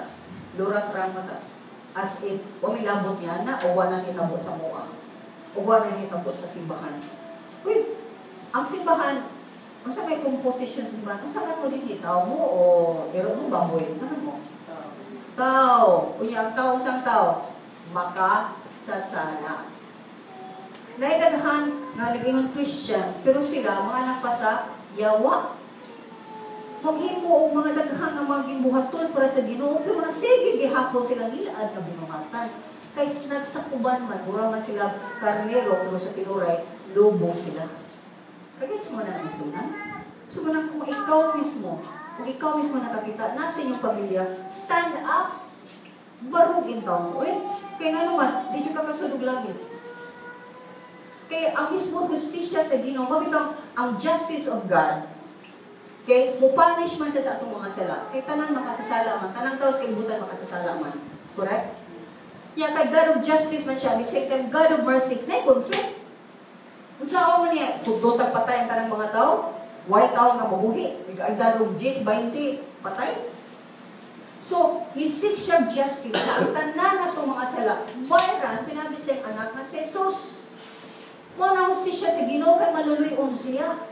lurat ramata. As if, umilabot niya na, o wala hitabo sa mua. O wala hitabo sa simbahan. Uy, ang simbahan, kung saan may composition sa simbahan, kung saan mo din tao mo, o ero mo baboy, saan mo? Tao. Unya, ang tao, isang tao, makasasala. Naidaghan na naging Christian, pero sila, mga anak pa sa yawa. Maghimo o mga daghang nga mga gimbuhaton para sa Ginoo, pero nagsige gihapon sila nilaad na binuhatan. Kay nagsakuban man, mura man sila karnero, pero sa tinuray, lobo sila. Kaya mo na nangisunan. So man kung ikaw mismo nakakita, nasa inyong pamilya, stand up. Barugin taon mo. Kaya nga naman, di ka kasulog langit. Kaya ang mismo justisya sa Ginoo, mabitang ang justice of God, kay mupunish man siya sa atong mga sala. Kay tanan makasasala man, tanang taos kay butan makasasala man. Correct? Ya kay God of justice man siya, bisay kay God of mercy, na conflict. Unsa ako man niya, pugdotag patay ang tanang mga tao, why tao nga mabuhi? Ay God of justice, 20, patay. So, hisik siya justice na ang tanan na itong mga sala. Bayran, pinabi siyang anak na si Jesus. Mo na hustisya sa Ginoo kay maluluyon siya.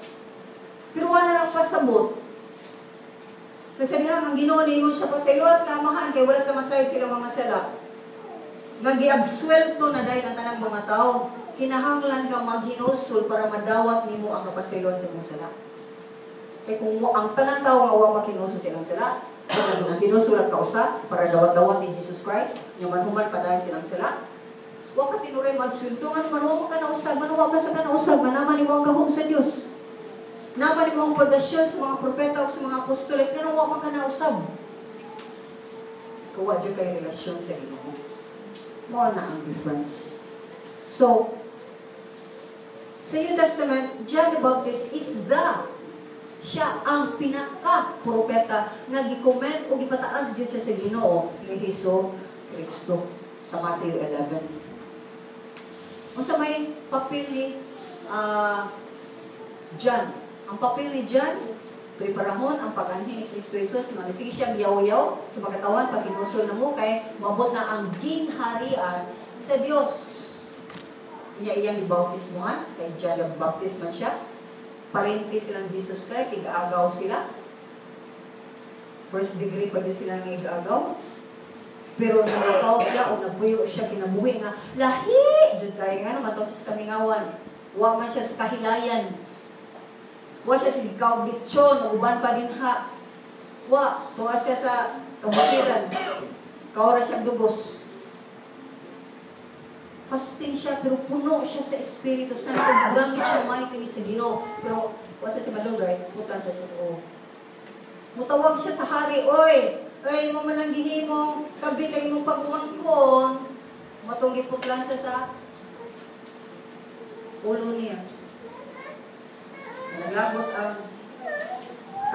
Pero wala nang pasabot. Kasi diha ang Ginoo niingon siya pa sa Diyos, kamahan kay wala sa masayod sila mga sala. Nga giabsuelto na dahil ang tanang mga tao, kinahanglan kang maghinulsol para madawat nimo ang kapasilon sa mga sala. Kaya kung ang tanang tao nga wa makinulsol silang sala, kung ang ginusulat ka usa para dawat-dawat ni Jesus Christ, yung manhuman pa dahil silang sala, wa ka tinuray magsultungan, manuwa ka na usab, manuwa ka sa ka na usab, manaman ni mo ang gahom sa Diyos. Naman mo ang pundasyon sa mga propeta o sa mga apostoles, nga nawa ka na usab. Kuha dyan kayo relasyon sa Ginoo. Mo na ang difference. So, sa New Testament, John the Baptist is siya ang pinaka-propeta na gi-comment o gipataas dito siya sa Ginoo ni Hesus Kristo sa Matthew 11. O sa may papel ni John. Ang papel ni John, preparahon ang pag-anhin ni Kristo Jesus, sige siya biyaw-yaw sa pagkatawan, pag inusol na mo, kay mabot na ang ginharian sa Diyos. Iyang ibautismuhan, kay John the Baptist man siya. Parente silang Jesus Christ, igaagaw sila. First degree pa din sila ng igaagaw. Pero nagagaw siya o nagbuyo siya, kinabuhi nga, lahi! Diyan tayo nga naman, ito sa kamingawan. Huwag man siya sa kahilayan. Wa siya sa kaubitsyon, uban pa din ha. Wa, tuwa siya sa kabutiran. Kaura siyang dugos. Fasting siya, pero puno siya sa Espiritu Santo. Gamit siya mightily sa Ginoo. Pero, wa siya sa malugay, mutan siya sa mutawag siya sa hari, oy, mo man ang gihimong, kabi kay mong pag-umangkon. Matong giputlan siya sa ulo niya. Naglabot ang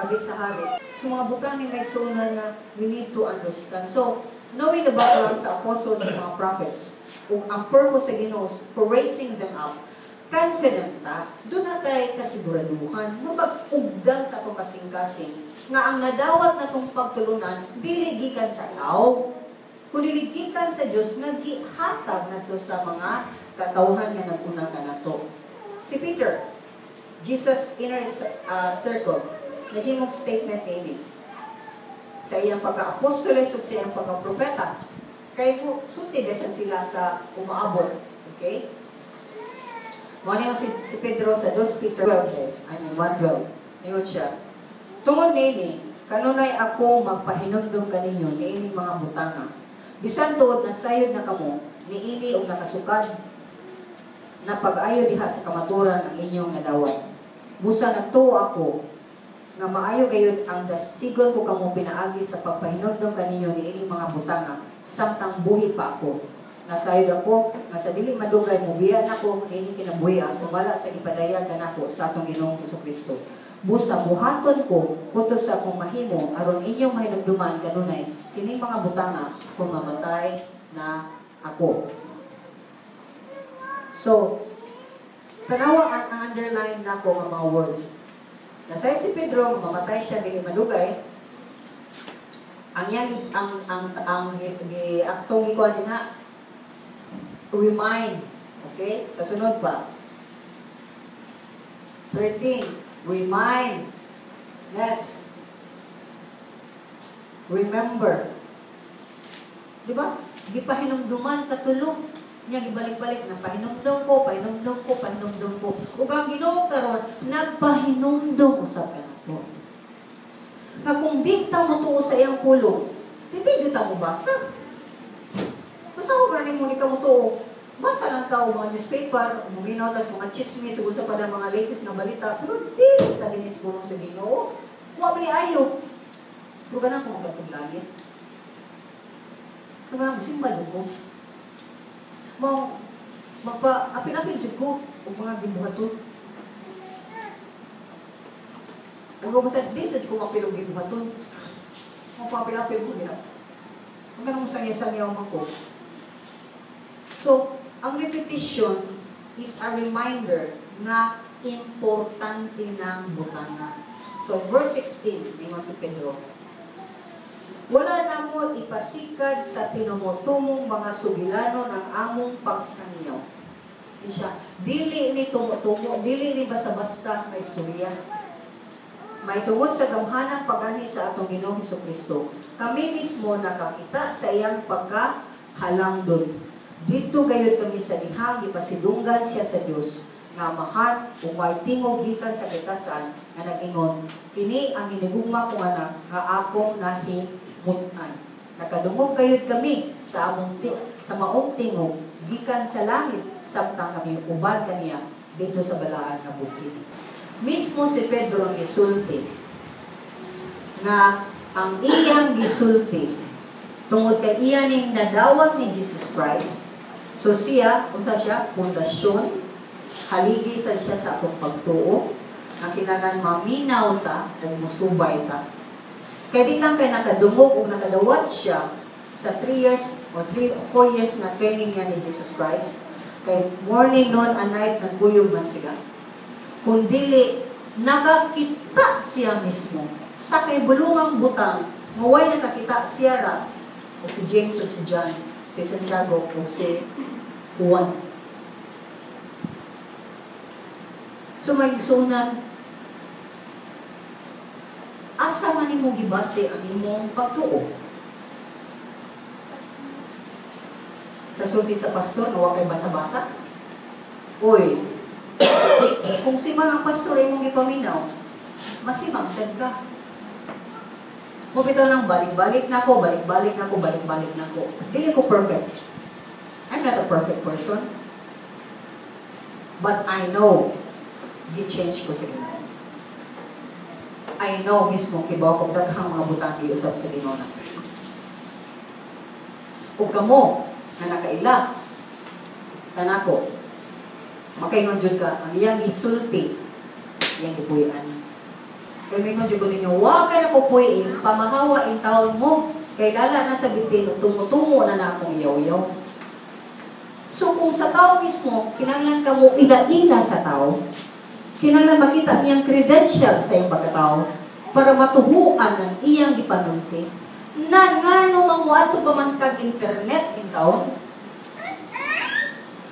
kabit sa hari. So mga butang ni nagsunan na we need to understand. So, knowing the background sa apostles and mga prophets, kung ang purpose sa Ginoo for raising them up, confident ta, doon na tayo kasiguraduhan, mapag-ugdang sa itong kasing-kasing, nga ang nadawat na itong pagtulunan, diligikan sa tao, kung diligikan sa Diyos, naghihatag na ito sa mga katauhan nga nag-una ka na ito. Si Peter, Jesus' inner circle, nahimong statement niya sa iyang pagka-apostoles o sa iyang pagka-propeta. Kaya po, suntigasan sila sa umaabot. Okay? Muna yung si Pedro sa 2 Peter 12. 1:12. Ngayon siya. Tungod nini, kanunay ako magpahinumdum kaninyo ni ini mga butanga. Bisan tuod na sayod na kamo, ni ini o nakasukad na pag-ayo diha sa kamaturan ang inyong nadawat. Busa nagtuo ako nga maayo gayud ang dasigon ko kamo pinaagi sa pagpahinumdum kaninyo ni ini mga butanga samtang buhi pa ako. nasayod ako, nasa dili madugay mo biya nako ini kinabuhi sumala sa ipadayag kanako sa atong Ginoong Jesucristo. Busa buhaton ko kutob sa akong mahimo aron inyong mahinumduman kanunay kining mga butanga kung mamatay na ako. So, tanawa ang underline nako nga mga words. Nasayod si Pedro, mamatay siya dili madugay. Ang yan ang aktong ikuan din na remind. Okay? Sa sunod pa. 13. Remind. Next. Remember. Diba? Di pa hinumduman, katulog. Niya gibalik-balik na pahinumdum ko. Ug ang Ginoo karon nagpahinumdum usab kanako. Nga kung di ta mo tuo sa iyang pulong, hindi ta mo basa. Basta ko galing mo ni ka mo tuo. Basa lang tao mga newspaper, muminaw tas mga chismis, ugod sa pada mga latest na balita, pero di ta dinis pulong sa Ginoo. Wa ni ayo. Pero ganun ko magpatuglangit. Sa mga musimba dyan ko. Apil-apil dyan ko, kung mga gibuhaton. Kung basta di sa dyan ko mapilong gibuhaton. Kung apil-apil ko nila. Kung ganun sanya-sanyaw ako. So, ang repetition is a reminder na importante ng butanga. So, verse 16, may si Pedro. Wala na mo ipasikad sa tinumutumong mga sugilano ng among pagsangiyaw. Siya, dili ni tumutumo, dili ni basta-basta na istorya. May tungod sa gamhanang pagani sa atong Ginoong Jesucristo. Kami mismo nakakita sa iyang pagkahalangdon. Dito gayud kami sa dihang ipasidunggan siya sa Dios nga mahan ug may tingog gikan sa kitasan nga nag-ingon, kini ang hinigugma kong anak nga akong nahimutan. Nakadungog gayud kami sa maong tingog gikan sa langit samtang kami uban kaniya dito sa balaan nga bukid. Mismo si Pedro ang gisulti nga ang iyang gisulti tungod kay iya ning nadawat ni Jesus Christ. So siya, unsa siya? Pundasyon. Haligi sa siya sa atong pagtuo. Ang kailangan maminaw ta o musubay ta. Kaya di lang kay nakadungog o nakadawat siya sa 3 years or 4 years na training niya ni Jesus Christ. Kay morning, noon, and night, naguyog man sila. Kundili, nakakita siya mismo sa kay bulungang butang, maway nakakita siya ra o si James o si John, si Santiago o si Juan. So may isunan, asa man imong gibase ang imong pagtuo? Kasulti sa pastor, nawa kay basa-basa? Uy, kung si mga pastor ay mong ipaminaw, masimang sad ka. Mupitaw ng balik-balik na ako, balik-balik na ako. Hindi ko perfect. I'm not a perfect person. But I know, gi-change ko sa Ginoo. I know mismo, kibaw kong daghang mga butang iusap sa Ginoo na. Kung kamo, na nakaila, kanako, makaingon dyan ka, ang iyang isulti, iyang ipuyan. Kaya mingon dyan ko ninyo, huwag kayo napupuyin, pamahawa in taon mo, kay lala na sa bitin, tumutungo na akong iyaw-iyaw. So kung sa tao mismo, kinanglan ka mo ila-ila sa tao, kinanglan makita niyang credential sa iyong pagkatao, para matuhuan ng iyang ipanunti, na nga nung mga ato pa man kag-internet in taon,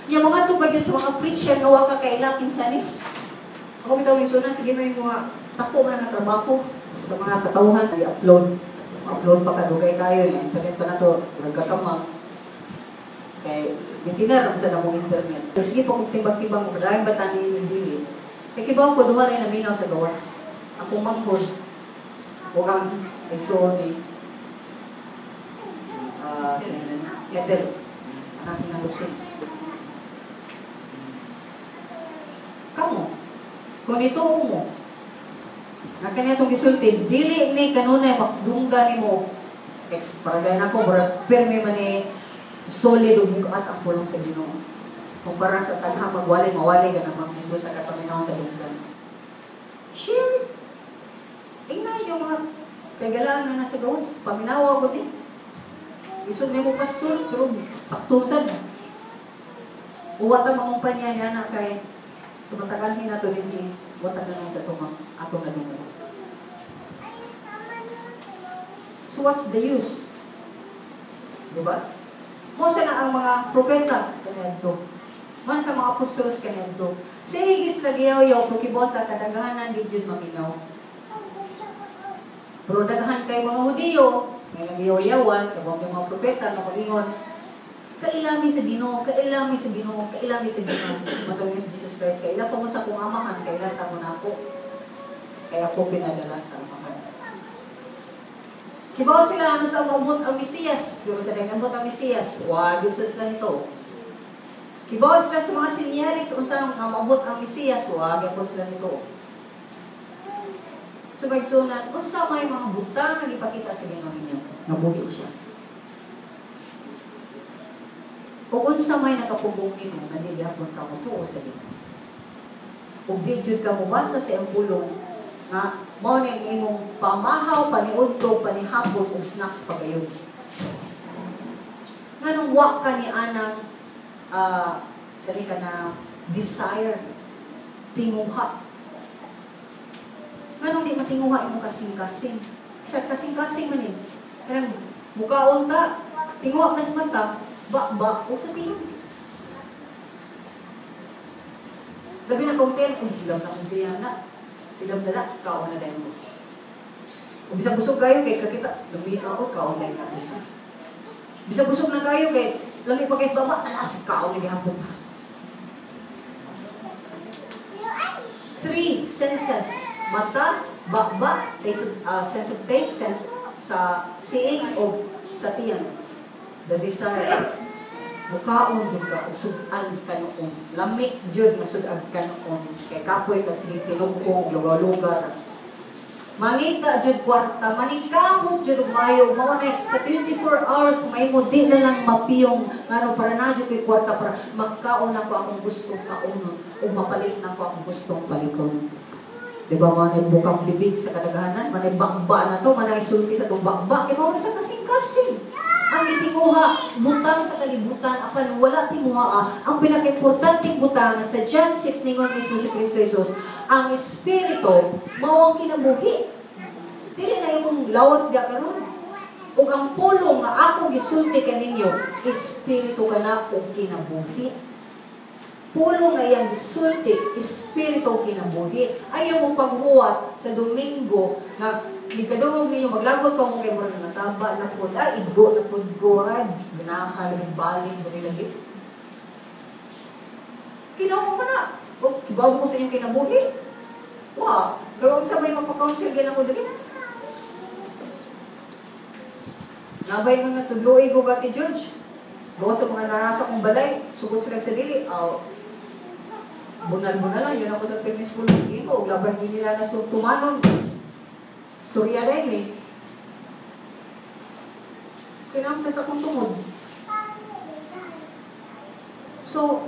yung mga tubagyan sa mga preacher na waka kailakin sa ni. Ako bitaw yung suna, sige may mga tako man ang trabaho sa mga katauhan, i-upload. Upload pa kadugay kayo, yung internet pa na to, nagkakamang. Kaya, bintinar sa namong internet. Sige pa kung timbang-timbang ko, dahil ba tanin yung dili. Nakibaw ko, duha rin naminaw sa gawas. Ako mambod. Huwag ang exo ni Yatel. Anak na Lucin. Kamu, kung ito mo, na kanitong gisulti, dili ni kanunay makdungga ni mo, para gaya na ko, permi man ni Solid o bugat ang pulong sa Ginoo. Kumpara sa taghang magwali-mawali ka na mamindot na kapaminaw sa lunggan. Share it. Tingnan yung mga kagalaan na nasa gawin. Paminawa ko din. Isog mo pastor, pero saktusan. Uwata mangumpanya niya na kay sa matagalhin na ito din wata na sa tumang atong nanungo. So what's the use? Diba? Mosa na ang mga propeta kanento. Man sa mga apostolos kanento. Sigis nagyaw-yaw, pukibos na kadagahanan, di yun maminaw. Pero dagahan kay mga Hudiyo, may nagyaw-yawan, kabang yung mga propeta, mapagingon, kailami sa Ginoo, kailami sa Ginoo, kailami sa Ginoo. Matawag sa Jesus Christ, kaila pa mo sa kung amahan, kaila tamo na ako. Kaya ako pinadala sa amahan. Kibaw sila ano sa umabot ang Mesiyas, pero sa nagambot ang Mesiyas, wag yun sa sila nito. Kibaw sila sa mga sinyalis, unsang umabot ang Mesiyas, wag yun sila nito. So magsunan, unsa may mga butang nga ipakita sa Ginoo ninyo, nabuhi siya. Kung unsa may nakapubong nimo, nandigapon ka mo tuo sa Ginoo. Kung di jud ka mubasa sa iyang pulong, nga mao ning imong pamahaw, paniudto, panihapon ug snacks pagayon. Nganong wa ka ni anang sali ka na desire, tinguha. Nganong di matinguha imong kasing-kasing? Sa kasing-kasing man eh. Kanang mukaon ta, tinguha na sa mata, ba, o sa tingin. Labi na content, hilam na content na. Hilam na na, kaon na dahil mo. Kung bisang busog kayo, kay kakita, labi ako, kaon na kakita. Bisang busog na kayo, kay labi pa kayo baba, alas, kaon na gihapon. 3 senses. Mata, bakba, sense of taste, sense sa seeing, o sa tiyan. The desire. Mukaon din ka, sudan ka noon. Lamig yun nga sudan ka noon. Kaya kapoy ka sige tilungkong, lugar-lugar. Mangita dyan kwarta, manikamot dyan umayo. Maunay, sa 24 hours, may mo di na lang mapiyong. Ngano, para na dyan kay kwarta, para magkaon ako akong gustong kaunon. O mapalit na ako akong gustong palikon. Diba, manay bukang bibig sa kadagahanan, manay bakba na to, manay sulti sa itong bakba. Diba, sa kasing-kasing. Ang itinguha, butang sa kalibutan, apan wala tinguha. Ang pinaka-importanting butang sa John 6 ningon mismo si Kristo Jesus, ang Espiritu, mao ang kinabuhi. Dili na yung lawas diya karon. Ug ang pulong nga akong gisulti kaninyo, Espiritu ka na o kinabuhi. Pulong nga iyang gisulti, Espiritu kinabuhi. Ayaw mo paghuwat sa Domingo na ikadungog ninyo, maglagot pa mo kayo mo rin nasaba na po, igo na po, ginahal, baling, lagi. Kinahong mo na. Kibaw ko sa inyong kinabuhi. Wow. Pero ang sabay magpakaunsil, gano'n ko dali. Nabay mo nga, tudloy ko gati, George. Bawa sa mga narasa kong balay, sugod sila sa dili. Bunal-bunal lang, yun ako sa permis po ng ibo. Labay din nila na tumanon. Storya rin eh. Kinamit ka sa kong tungod. So,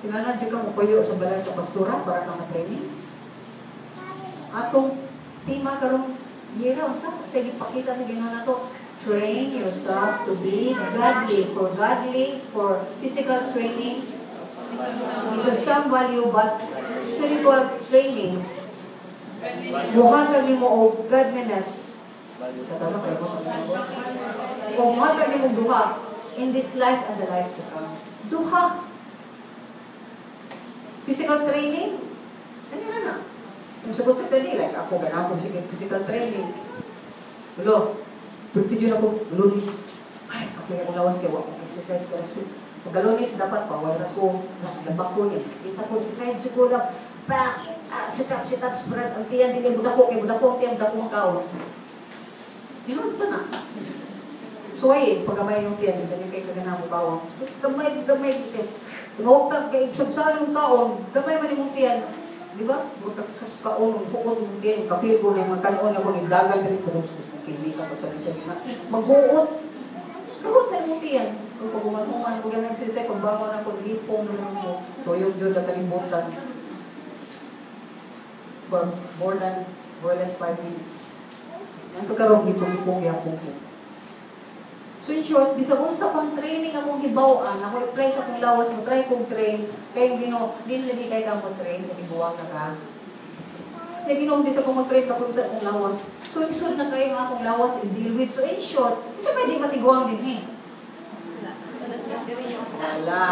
tinanad yung kang upayo sa balay sa pastura para naka-training. Atong tima karong yera, sa ipakita sa ginawa na to, train yourself to be godly. For physical trainings, is of some value, but spiritual training, muhatag mo o godliness. Tatanong kayo ko sa mga. Kung muhatag mo duha, in this life and the life to come. Duha. Physical training, ano na? Kung sagot sa tali, like ako, gano'n akong physical training. Ulo, pagtidyo na po, lunis. Ay, ako yung lawas kayo, akong exercise ka na. Pagkalunis, dapat bawal na ko, labak ko, kita ko, exercise ko lang, sit up, spread, ang tiyan, hindi budak ko, ang tiyan, budak ko makaon. Yun pa na. So ay, pagkamay yung tiyan, hindi kayo kagana mo kaon. Gamay, tumawag ka, kay sabsahan mong kaon, gamay man yung tiyan. Di ba? Kasi kaon, hukot yung tiyan, kafil ko na yung magkanon ako, nagdagan ka rin ko, hindi ka pa sa siya, magbuot. Rugot na mo yan. Kung paguman-human, kung yan nagsisay, kung bangon ako, lipong naman mo, tuyog yun na kalimutan. For more or less 5 minutes. Yan to karong lipong-lipong yapong ko. So in short, bisa kung sa pang training akong hibawaan, ako try sa akong lawas mo, try kong train, kaya gino, din lagi kayo ka mo train, kasi buwang na ka. Kaya gino, bisa kong mag-train kapag sa akong lawas. So isod na kayo nga akong lawas and deal with. So in short, isa pwede matiguang din eh. Wala.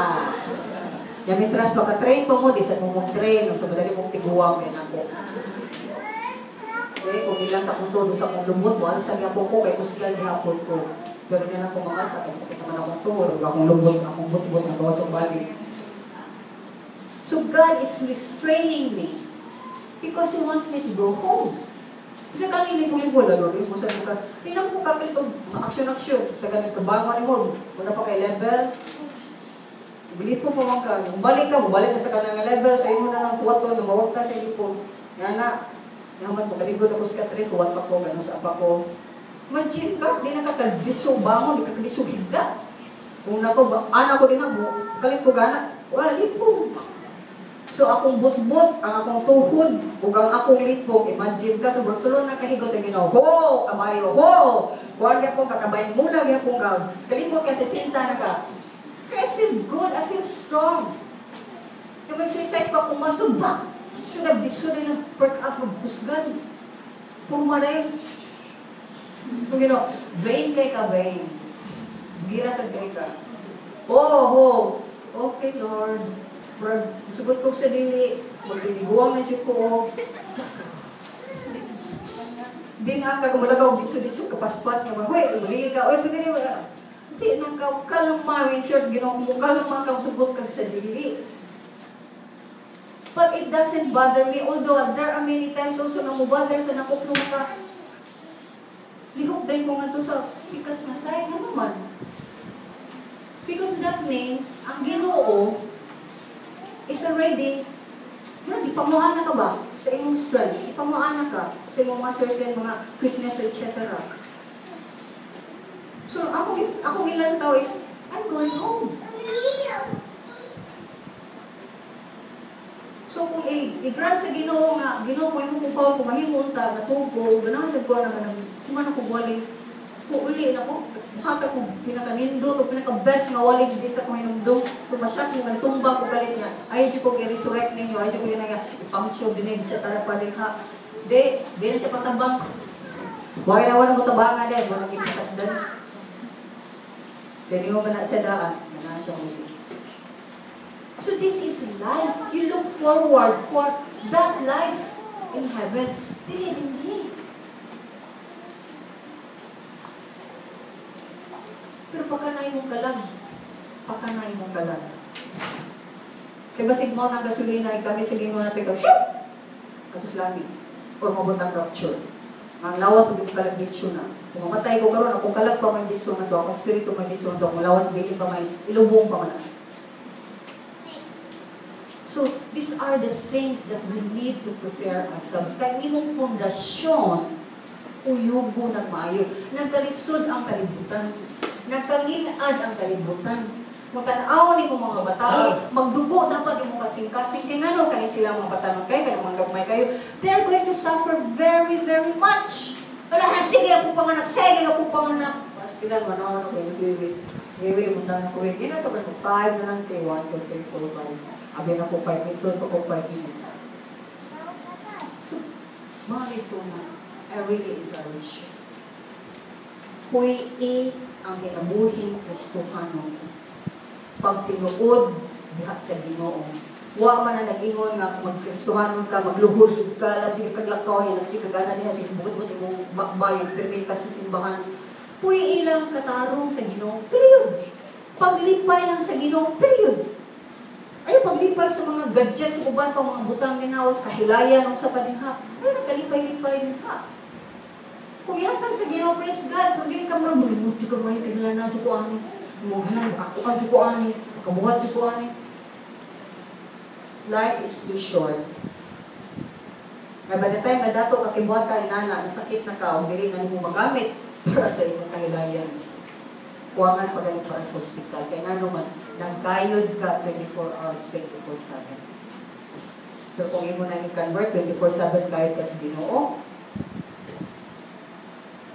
Yamitras, pagka-train pa mo, di sa mong mag-train, sa madali mong tiguang yan ako. Okay, kung ilang sa akong todo sa akong lumot mo, alas lagi ako ko, kaya kusgan di hapon ko. Pero nila akong mga sa sakit naman akong tour, akong lubot, akong butbot na gawa sa balik. So God is restraining me because He wants me to go home. Kasi kami lipo-lipo, lalo rin mo sa lugar. Rinang po kapil ito, aksyon-aksyon. Taga nagkabangon mo, muna pa kay level. Lipo po man ka, balik ka, balik ka sa kanang level, sa imo na ng kuwato, lumawag ka sa lipo. Yan na, naman po, kaligod ako sa katrin, kuwat pa ko, gano'n sa apa ko. Imagine ka, di na kakaditso bangon, di kakaditso higda. Kung na ko, anak ko din ako, kalit ko gana, wala, lipo. So akong butbut, ang akong tuhod, ug ang akong litpog, imagine ka, sa Bartolon na kahigot, ang ginawa, ho, kabayo, ho! Kuhan ka po, katabayin muna, kaya pong gawin. Kalimot ka, sinta na ka. I feel good, I feel strong. Yung exercise ko, kung masubak, should have perk up, magbusgan. Pumaray. Kung gino, vain kay ka, vain. Gira sa kay ka. Oh, okay, Lord. Sugot ko sa dili, magbibiguang na dyan ko. Di na ka, kumalagaw, ditso-ditso, kapaspas naman. Hoy, umali ka, oy, pagkali, wala. Hindi, nang kalma, in short, ginawa mo, kalma ka, sugot kag sa dili. But it doesn't bother me, although there are many times also na mo bother sa nakuklong ka. Lihok din ko nga to sa pikas na side na naman. Because that means, ang Ginoo is already, ipamuana ka ba sa imong strength? Ipamuana ka sa imong mga certain mga weakness, etc. So, akong ilang tao is, I'm going home. So, kung i-grant sa Ginoo nga, Ginoo mo yung kumpaw, kung mahimunta, natugo, ganasad ko naman, kung man ako buwaling, uli na ko, hata ko pinakanindo, o pinaka-best nga walig, di sa kong inumdong, so masyak yung manitumbang ko galit niya, ayaw di ko i-resurrect ninyo, ayaw di ko yun nga, ipamsyo, dinay, di siya tara pa rin ha. Di na siya patabang. Huwag na walang matabangan din, walang ipatatdan. Dahil mo ba na siya daan, na siya muli. So this is life. You look forward for that life in heaven. Dili din he. Pero pagkanay mong kalag. Pagkanay mong kalag. Kaya basig mo ng gasolina, kami sige mo na pick up, shoot! Atos lami. O mabutang rupture. Ang lawas, hindi ko kalag ditso na. Kung mamatay ko karon, akong kalag pa may ditso na to, akong spirito may ditso na to, kung lawas, bilin pa may ilubong pa man. So, these are the things that we need to prepare ourselves. Kaya imong pundasyon, uyugo ng maayo. Nagkalisod ang kalibutan. Nagkangilad ang kalibutan. Kung tanaw ni kong mga bata, magdugo dapat yung mga kasing-kasing. Kaya nga no, kaya sila mga bata kayo, kaya mga gagmay kayo. They're going to suffer very, very much. Wala, sige ako panganak, sige ako panganak. Mas kailan, manaw na kayo, sige. Sige, muntan na ko. Hindi na ito, 5 na lang, 1, 2, 3, 4, 5. Abi na po 5 minutes, so po 5 minutes. So, mga lisona, I really encourage you. Huwi ang kinabuhing Kristohano. Pag tinuod, diha sa Ginoo. Wa man na nag-ingon nga mag-Kristohano ka, magluhod ka, alam sige kaglakaw, sige kagana diha, sige bukod-bukod imong bakbayan, permit ka sa simbahan. Huwi lang katarong sa Ginoo, period. Paglipay lang sa Ginoo, period. Ay, paglipay sa mga gadgets, sa uban pa mga butang ginawas, kahilayan, ang sa paninha. Ay, nagkalipay-lipay din ha. Kung ihatag sa Ginoo, praise God, kung hindi ka muna, bulimot yung kamay, kailan na, dyan ko ani. Mughanan, ako ka, dyan ko ani. Kabuhat, dyan ko ani. Life is too short. By the time na dato kakibuhat ka, inana, nasakit na ka, o dili na mo magamit para sa inyong kahilayan. kuwangan pagaling para sa hospital. Kaya nga naman, nagkayod ka 24 hours, 24/7. Pero kung imo na i-convert, 24/7 kayod ka sa Ginoo,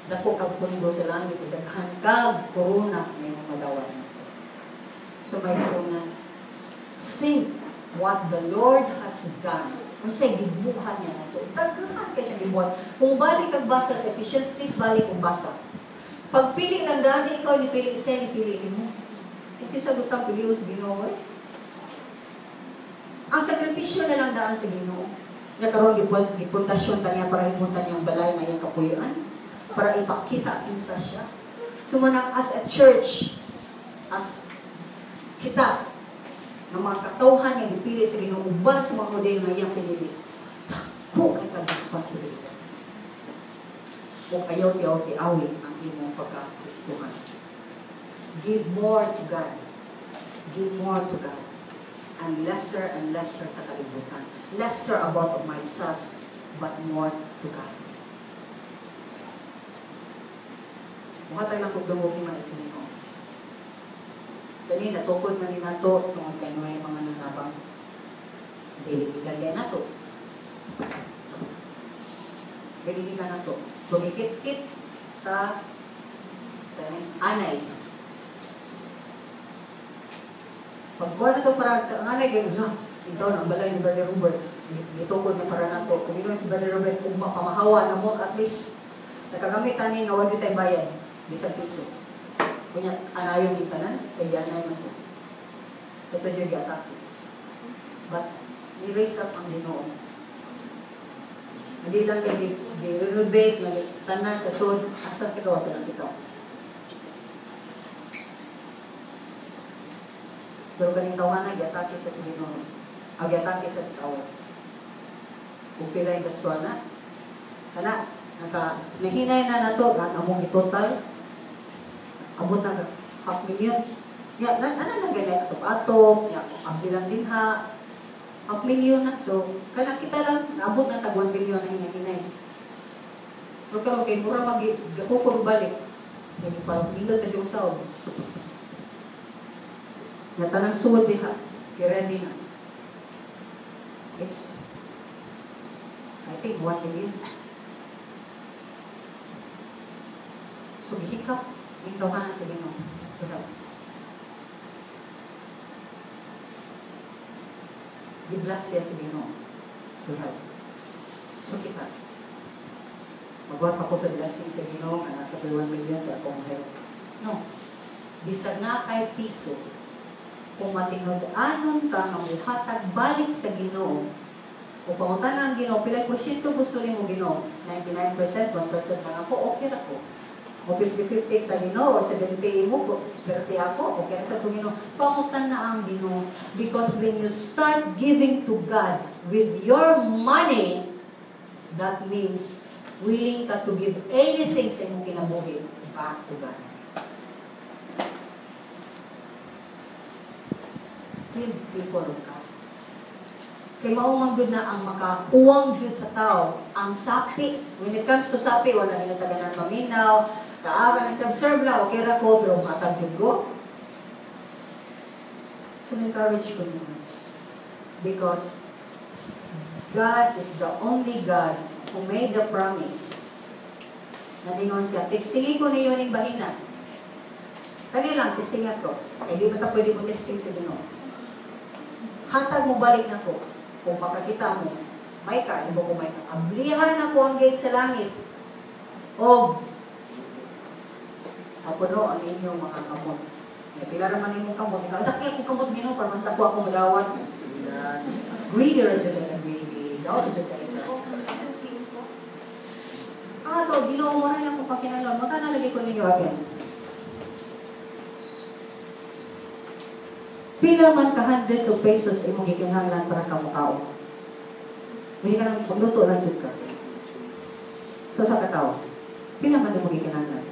dako kag pundo sa langit, daghan kag korona na imong madawan. So may sunan, think what the Lord has done. Kung sa'y gibuhan niya na ito, daghan ka siya gibuhan. Kung balik kag basa sa Ephesians, please balik kong basa. Pagpili ng dati, ikaw nipili isa, nipili mo. Ito sa gutang piliw sa Ginoo. Ang sakripisyo na lang daan sa Ginoo. Niya karon gipundasyon taniya para himuntan niyang balay nga iyang kapuy-an, para ipakita kinsa siya. Sumanang as a church, as kita, ng mga katawhan nga gipili sa Ginoo, uban sa mga model nga iyang pinili. Dako kay responsibility. Kung ayaw tiyaw-tiyawin ang imong pagka-Kristuhan. Give more to God. Give more to God. And lesser sa kalibutan. Lesser about of myself, but more to God. Mga tayo lang kung dumugin man isa nito. Kani, natukod na ni nato, itong kanoy mga nanabang. Dili, igalya na to. Dili na to. Bumikit-kit sa anay. Pagkuha na ito para ang anay, ikaw na, ang balay ni Brother Robert, itukod niya para na ito. Kung ito si Brother Robert, kung mapamahawa na mo, at least, nakagamit tanin nga wag tayo bayan, bisang piso. Kunya, anayon yung tanan, kaya anay mo ito. Ito yung atake. But, ni-raise up ang Ginoo. Hindi lang i-renovate, tanan sa soul, asa sa kawasan ng ito. Pero kaning tawanan, i-atake sa Ginoo. I-atake sa tawa. Kung pila yung gastuan na, kana, nahinay na na ito, among itotal, abot na 500,000. Ano na ganyan? Atok-atok, ang bilang din ha, 500,000 na. So, kana kita lang, abot na tag 1 million na hinahinay. Pero karon kay mura mag-gatukod balik. May pag-bilog na yung sahod. Natanang suod din ha, i-ready na. It's, I think 1 million. So, gihikap, ikaw ka na sa Ginoo. Di-bless siya sa Ginoo. So, kita. Magbuhat ako sa blessing sa Ginoo, na nasa 1 million, kaya akong help. No. Bisag na kay piso, kung matinod-anon ka, mamuhatag balik sa Ginoo, kung pangutan ang Ginoo, pilay porsyento gusto rin mo Ginoo, 99%, 1% lang ako, okay na ko. O 50-50 ka Ginoo, or 70 mo, 30 ako, okay na sa Ginoo. Pangutan na ang Ginoo. Because when you start giving to God with your money, that means willing ka to give anything sa imong kinabuhi back to God. Give people of God. Kaya maumang good na ang makauwang good sa tao. Ang sapi, when it comes to sapi, wala nila taganan maminaw, kaaga na serve lang, okay ra ko, pero matag yun go. So, encourage ko naman. Because God is the only God who made the promise. Naningon siya, testingin ko na yun yung bahina. Kani lang, testingan ko. Eh, di ba ta pwede mo testing sa Ginoo? Hatag mo balik na ko. Kung makakita mo, may ka, di ba kung may ka? Ablihan na ko ang gate sa langit. O, apuno ang inyong mga kamot. Pila naman yung kamot. Ikaw, daki akong kamot Ginoo para mas dako akong madawat. Greedy ra dyan na greedy. Daw na dyan kayo. To, Ginoo mo na yung pakinalon. Magkana lagi ko ninyo agad. Pila man ka hundreds of pesos imong gikinahanglan para ka mukao. Hindi ka nang magluto lang dyan ka. So sa katao, pila man imong gikinahanglan?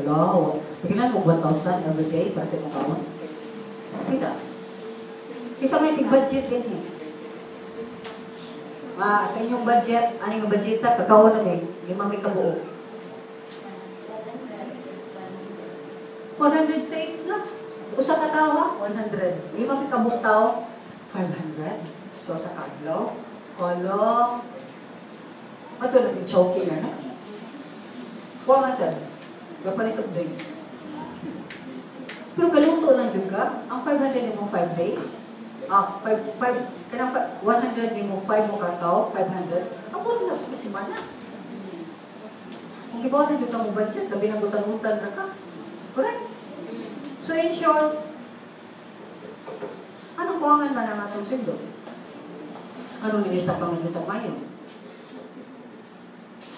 Hello? Pigilan mo 1,000 every day para sa mukao? Kita. Isa may tig-budget din eh. Sa inyong budget, aning budget ta, kakao na eh. 5 may kabuo. 100 safe na. Usa ka tawa, 100. Lima ka kabuk tao, 500. So sa kadlaw, kolo, ato na yung choking na. Kuha man siya. Gapanis of days. Pero kaluto lang juga. Ang 500 mo 5 days. 100 mo 5 mo katao, 500. Ang buwan na sa kasimana. Kung ibaw na juga mo budget, labi na gutan-gutan na ka. Correct? So in short, anong buwangan ba ng atong sweldo? Anong nilita pa ngayon mayo?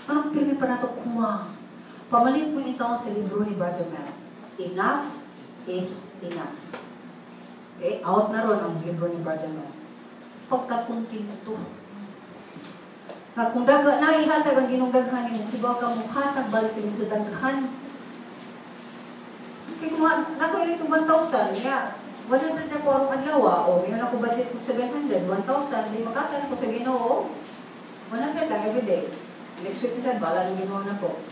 Anong pirmi pa nato kuha? Pamalit mo ito sa libro ni Brother Mel. Enough is enough. Okay? Out na ron ang libro ni Brother Mel. Pagkapunti mo ito. Kung naihatag ang ginugdaghan mo, sibaw ka mo hatag balik sa limang daghan. Kaya kung nakuha ito 1,000, nga, 100 na po ang adlaw, o mayroon ako budget ko 700, 1,000, di makakala ko sa Ginoo, 100 lang everyday. Next week na bala ng Ginoo na po.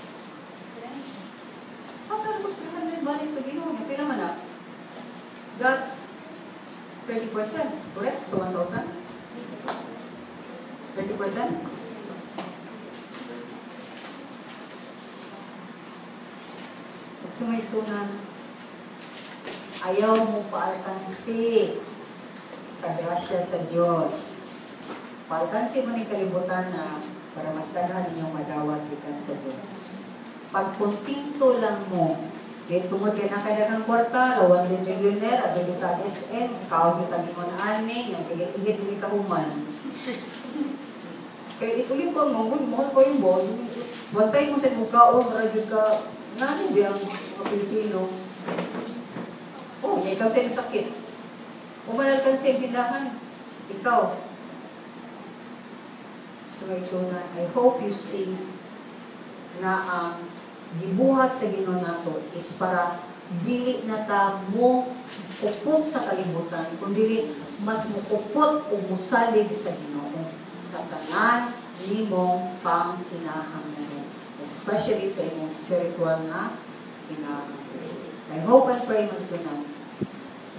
Akala ko 700 balik sa Ginoo, kaya naman na. That's 30%, correct? So 1,000? 30%? Sumay-sunan, ayaw mo paalkansi sa grasya sa Diyos. Paalkansi mo ng kalibutan na para mas daghan ninyong madawat ikan sa Diyos. Pagpuntinto lang mo, dahil tungod ka na kailangan kwarta, rawan din millionaire, at din kita SM, kao kita gingon ani, yung igit hindi ka human. Kaya ituloy ko, mahal ko yung bon, bantay mo sa mukhaon, radyo ka, nani biyang mga Pilipino. Oh, may ikaw sa'yo sakit. Umanal ka sa tindahan. Ikaw. So, I hope you see na ang gibuhat sa Ginoo nato is para dili na ta mo upot sa kalibutan, kundi mas mukupot o musalig sa Ginoo sa tanan nimong pangkinahanglan, especially sa imong spiritual na kinahanglan. So I hope and pray magsunan,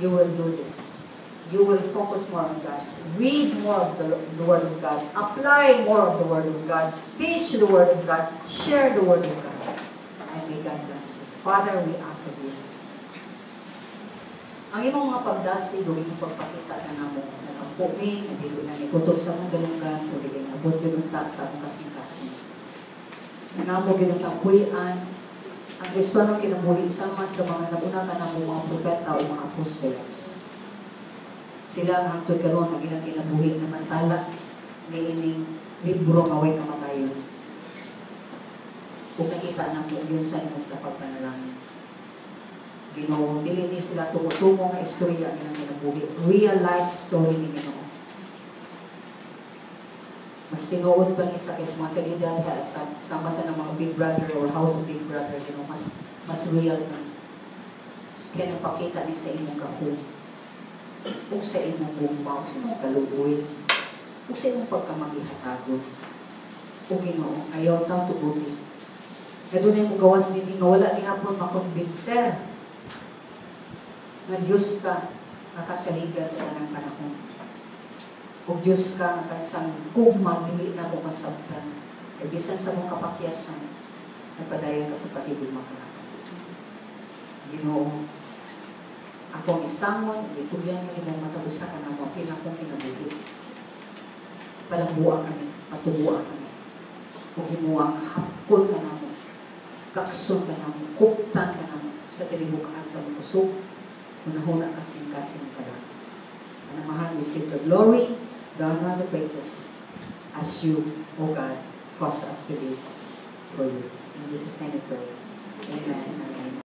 you will do this. You will focus more on God. Read more of the Word of God. Apply more of the Word of God. Teach the Word of God. Share the Word of God. And may God bless you. Father, we ask of you. Ang imong mga pagdasi, gawin mo pagpakita na namo na ang pumi, hindi ko na ikutob sa mong galunggan, kundi kayo nabot ginunta sa among kasing-kasing. Namo ginunta kuyan, ang Kristo nang kinabuhi sama sa mga naguna ka ng mga propeta o mga apostolos. Sila ang hangtod karon ang ilang kinabuhi na mantala ni ining libro nga way kamatayon. Kung nakita na mo yun sa imong sa pagpanalangin. Ginoo, dili ni sila tungo nga istorya ng kinabuhi. Real life story ni Ginoo. Mas tinuod pa ni sa mga salida sama sa ng mga Big Brother or House of Big Brother, Ginoo, mas real na. Kaya napakita ni sa imong gahong. Kung sa imong bumba, kung sa imong kaluboy, kung sa imong pagkamagihatago. Kung Ginoo, ayaw tang tubuti. Kaya doon yung gawas din nga wala din hapon makonbinser na Diyos ka nakasaligan sa tanang panahon. Kung Diyos ka nakasang kugma, dili na mo masabtan. E bisan sa mong kapakyasan, nagpadayon ka sa pagiging makarapag. Ginoo, akong isamon, itugyan nga imong matabusa ka na mo, pinakong kinabuhi. Palambuan kami, patubuan kami. Kung himuang hapon ka na mo, kakson ka na mo, kuptan ka na mo, sa tinibukaan sa mga kusog, unahuna kasing-kasing ka lang. Panamahan, receive the glory, the honor, and the praises, as you, O God, cause us to live for you. In Jesus' name we pray. Amen.